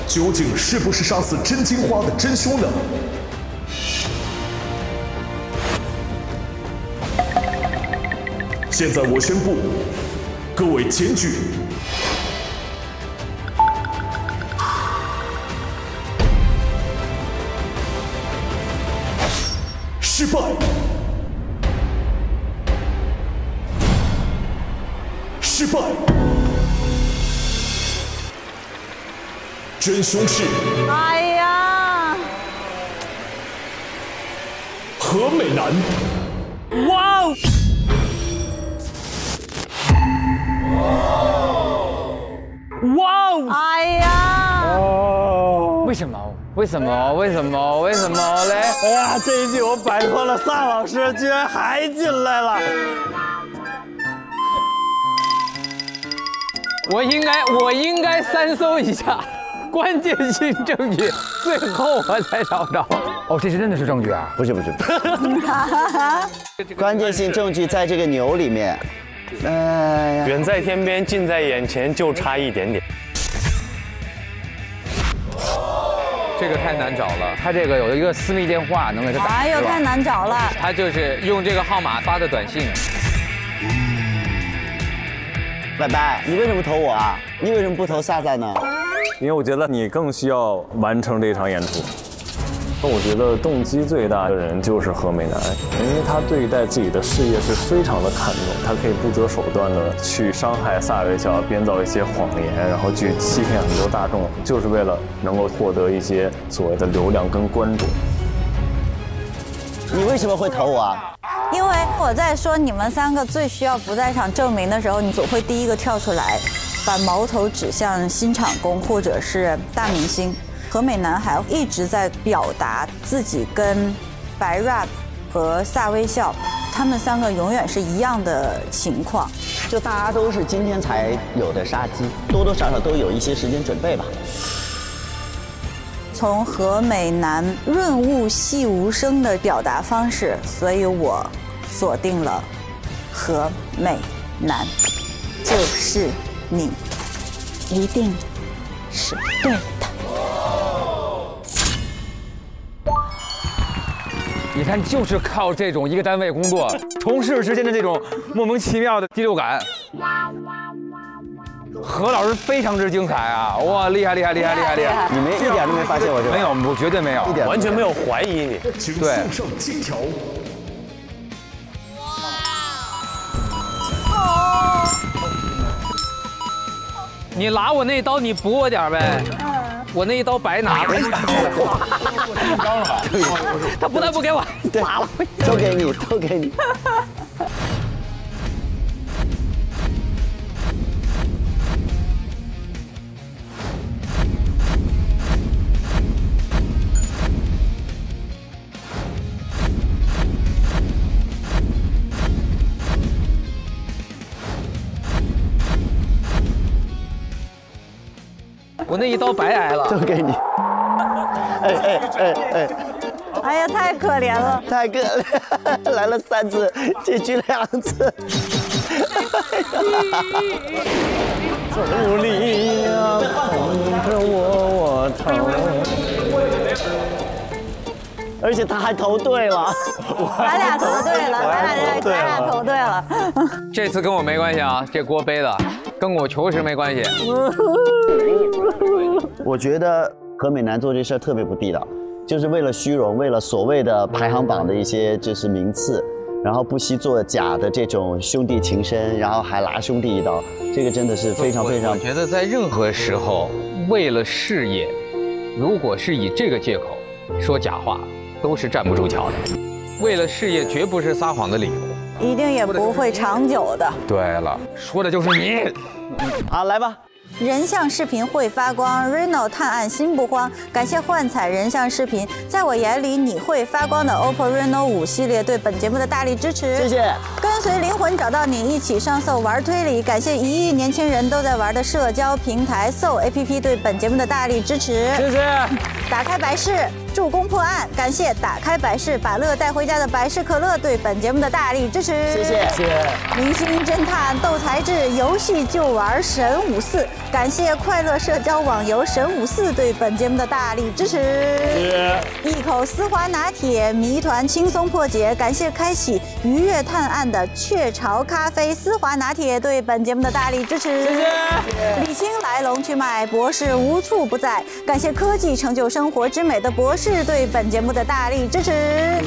究竟是不是杀死真金花的真凶呢？现在我宣布，各位检举。失败，失败，真凶是，哎呀，何美男。哇哦！哇哦！哎呀！哦，为什么？为什么？为什么？为什么嘞？哎呀，这一季我摆脱了萨老师，居然还进来了。我应该三搜一下关键性证据，最后我才找着。哦，这是真的是证据啊？不是。关键性证据在这个牛里面。远在天边，近在眼前，就差一点点。这个太难找了，他这个有一个私密电话能给他打。哎呦，太难找了。他就是用这个号码发的短信。拜拜，你为什么投我啊？你为什么不投萨萨呢？因为我觉得你更需要完成这场演出。那我觉得动机最大的人就是何美男，因为他对待自己的事业是非常的看重，他可以不择手段的去伤害萨维乔，编造一些谎言，然后去欺骗很多大众，就是为了能够获得一些所谓的流量跟关注。你为什么会投我啊？因为我在说你们三个最需要不在场证明的时候，你总会第一个跳出来，把矛头指向新场工或者是大明星。何美男还一直在表达自己跟白 rap 和萨微笑，他们三个永远是一样的情况，就大家都是今天才有的杀机，多多少少都有一些时间准备吧。从何美男润物细无声的表达方式，所以我锁定了何美男，就是你，一定是对的。你看，就是靠这种一个单位工作，同事之间的这种莫名其妙的第六感。何老师非常之精彩啊！哇，厉害！你们一点都没发现我？没有，我绝对没有，完全没有怀疑你。对，送上金条。你拿我那刀，你补我点呗。我那一刀白拿了。他不但不给我，砸了。都给你。我那一刀白挨了，都给你。哎呀，太可怜了，太可怜，来了3次，结局2次。手里呀捧着窝头，而且他还投对了，咱俩投对了。这次跟我没关系啊，这锅背的跟我求实没关系。我觉得何美男做这事儿特别不地道，就是为了虚荣，为了所谓的排行榜的一些就是名次，然后不惜做假的这种兄弟情深，然后还拉兄弟一刀，这个真的是非常。我觉得在任何时候，为了事业，如果是以这个借口说假话，都是站不住脚的。为了事业，绝不是撒谎的理由，一定也不会长久的。对了，说的就是你。好，来吧。人像视频会发光 ，Reno 探案心不慌。感谢幻彩人像视频，在我眼里你会发光的 OPPO Reno 5系列对本节目的大力支持。谢谢。跟随灵魂找到你，一起上 Soul 玩推理。感谢1亿年轻人都在玩的社交平台 Soul APP 对本节目的大力支持。谢谢。打开百事，助攻破案。感谢打开百事把乐带回家的百事可乐对本节目的大力支持。谢谢。谢谢。明星侦探斗才智，游戏就玩神54。感谢快乐社交网游神54对本节目的大力支持。谢谢。一口丝滑拿铁，谜团轻松破解。感谢开启愉悦探案的雀巢咖啡丝滑拿铁对本节目的大力支持。谢谢。理清来龙去脉，博士无处不在。感谢科技成就生活之美的博士对本节目的大力支持。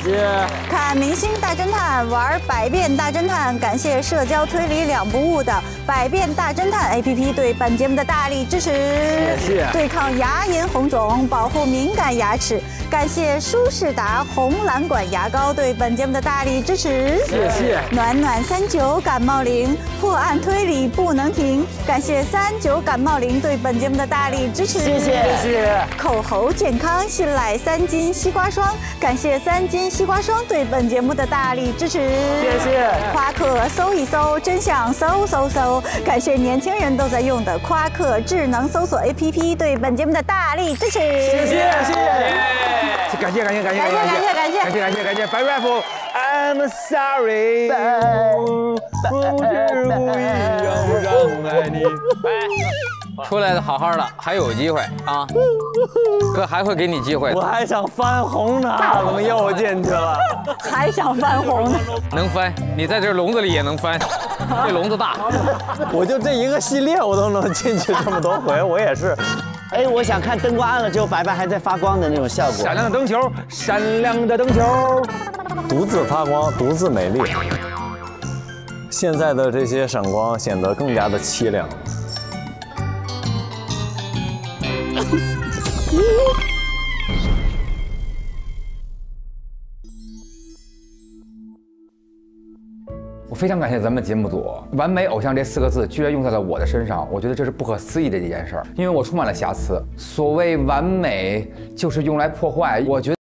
谢谢。看明星大侦探，玩百变大侦探。感谢社交推理两不误的百变大侦探 APP 对本节目的大力支持。谢谢。对抗牙龈红肿，保护敏感牙齿。感谢舒适达红蓝管牙膏对本节目的大力支持。谢谢。暖暖39感冒灵，破案推理不能停。感谢39感冒灵对本节目的大力支持。谢谢。谢谢。口喉健康，信赖3金西瓜霜。感谢3金西瓜霜对本节目的大力支持。谢谢。夸克搜一搜，真相搜搜搜。感谢年轻人都在用的夸克智能搜索 APP 对本节目的大力支持。谢谢。谢谢。感谢感谢白 rap。I'm sorry， 不是故意要伤害你。出来的好好的，还有机会啊！哥还会给你机会。我还想翻红呢，怎么又进去了？还想翻红呢？能翻，你在这笼子里也能翻，这笼子大。我就这一个系列我都能进去这么多回，我也是。哎，我想看灯光暗了之后白白还在发光的那种效果。闪亮的灯球，闪亮的灯球，独自发光，独自美丽。现在的这些闪光显得更加的凄凉。我非常感谢咱们节目组，完美偶像这4个字居然用在了我的身上，我觉得这是不可思议的一件事儿，因为我充满了瑕疵。所谓完美，就是用来破坏。我觉得。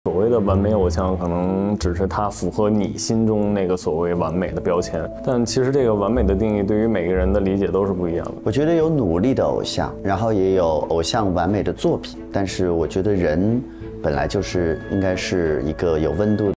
所谓的完美偶像，可能只是他符合你心中那个所谓完美的标签，但其实这个完美的定义对于每个人的理解都是不一样的。我觉得有努力的偶像，然后也有偶像完美的作品，但是我觉得人本来就是应该是一个有温度的。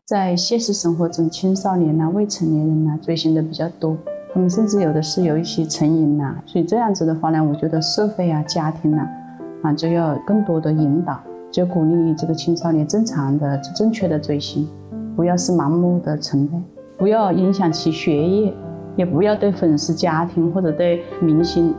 在现实生活中，青少年呐、未成年人呐追星的比较多，他们甚至有的是有一些成瘾呐，所以这样子的话呢，我觉得社会啊、家庭啊就要更多的引导，就鼓励这个青少年正常的、正确的追星，不要是盲目的崇拜，不要影响其学业，也不要对粉丝、家庭或者对明星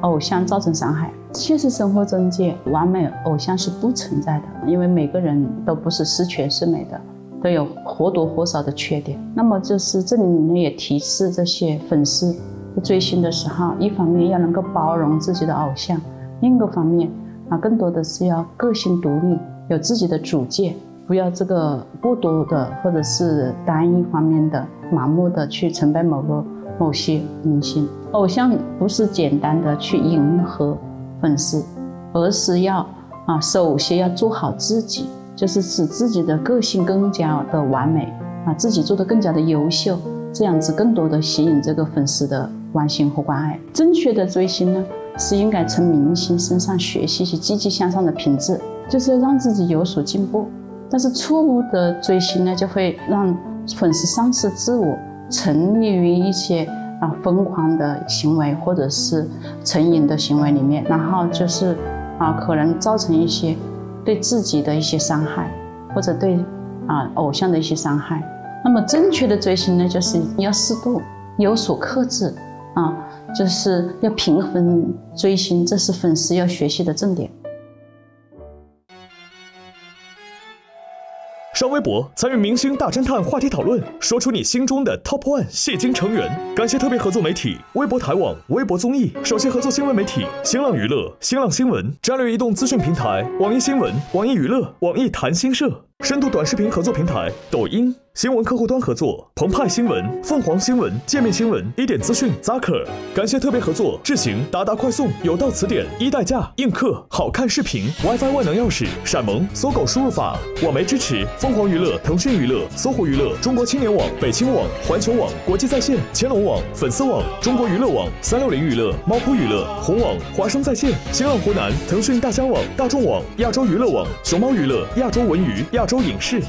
偶像造成伤害。现实生活中间，完美偶像是不存在的，因为每个人都不是十全十美的，都有或多或少的缺点。那么就是这里面也提示这些粉丝追星的时候，一方面要能够包容自己的偶像，另一个方面更多的是要个性独立，有自己的主见，不要这个过多的或者是单一方面的盲目的去崇拜某些明星。偶像不是简单的去迎合粉丝，而是要首先要做好自己，就是使自己的个性更加的完美自己做得更加的优秀，这样子更多的吸引这个粉丝的关心和关爱。正确的追星呢，是应该从明星身上学习一些积极向上的品质，就是要让自己有所进步。但是错误的追星呢，就会让粉丝丧失自我，沉溺于一些疯狂的行为或者是成瘾的行为里面，然后就是可能造成一些对自己的一些伤害，或者对偶像的一些伤害。那么正确的追星呢，就是要适度，有所克制就是要平衡追星，这是粉丝要学习的重点。上微博参与明星大侦探话题讨论，说出你心中的 Top One 戏精成员。感谢特别合作媒体微博台网、微博综艺，首席合作新闻媒体新浪娱乐、新浪新闻，战略移动资讯平台网易新闻、网易娱乐、网易谈新社，深度短视频合作平台抖音。新闻客户端合作澎湃新闻、凤凰新闻、界面新闻、一点资讯、Zaker。感谢特别合作智行、达达快送、有道词典、一代驾、映客、好看视频、WiFi 万能钥匙、闪萌、搜狗输入法。网媒支持凤凰娱乐、腾讯娱乐、搜狐娱乐、中国青年网、北青网、环球网、国际在线、千龙网、粉丝网、中国娱乐网、360娱乐、猫扑娱乐、红网、华声在线、新浪湖南、腾讯大疆网、大众网、亚洲娱乐网、熊猫娱乐、亚洲文娱、亚洲影视。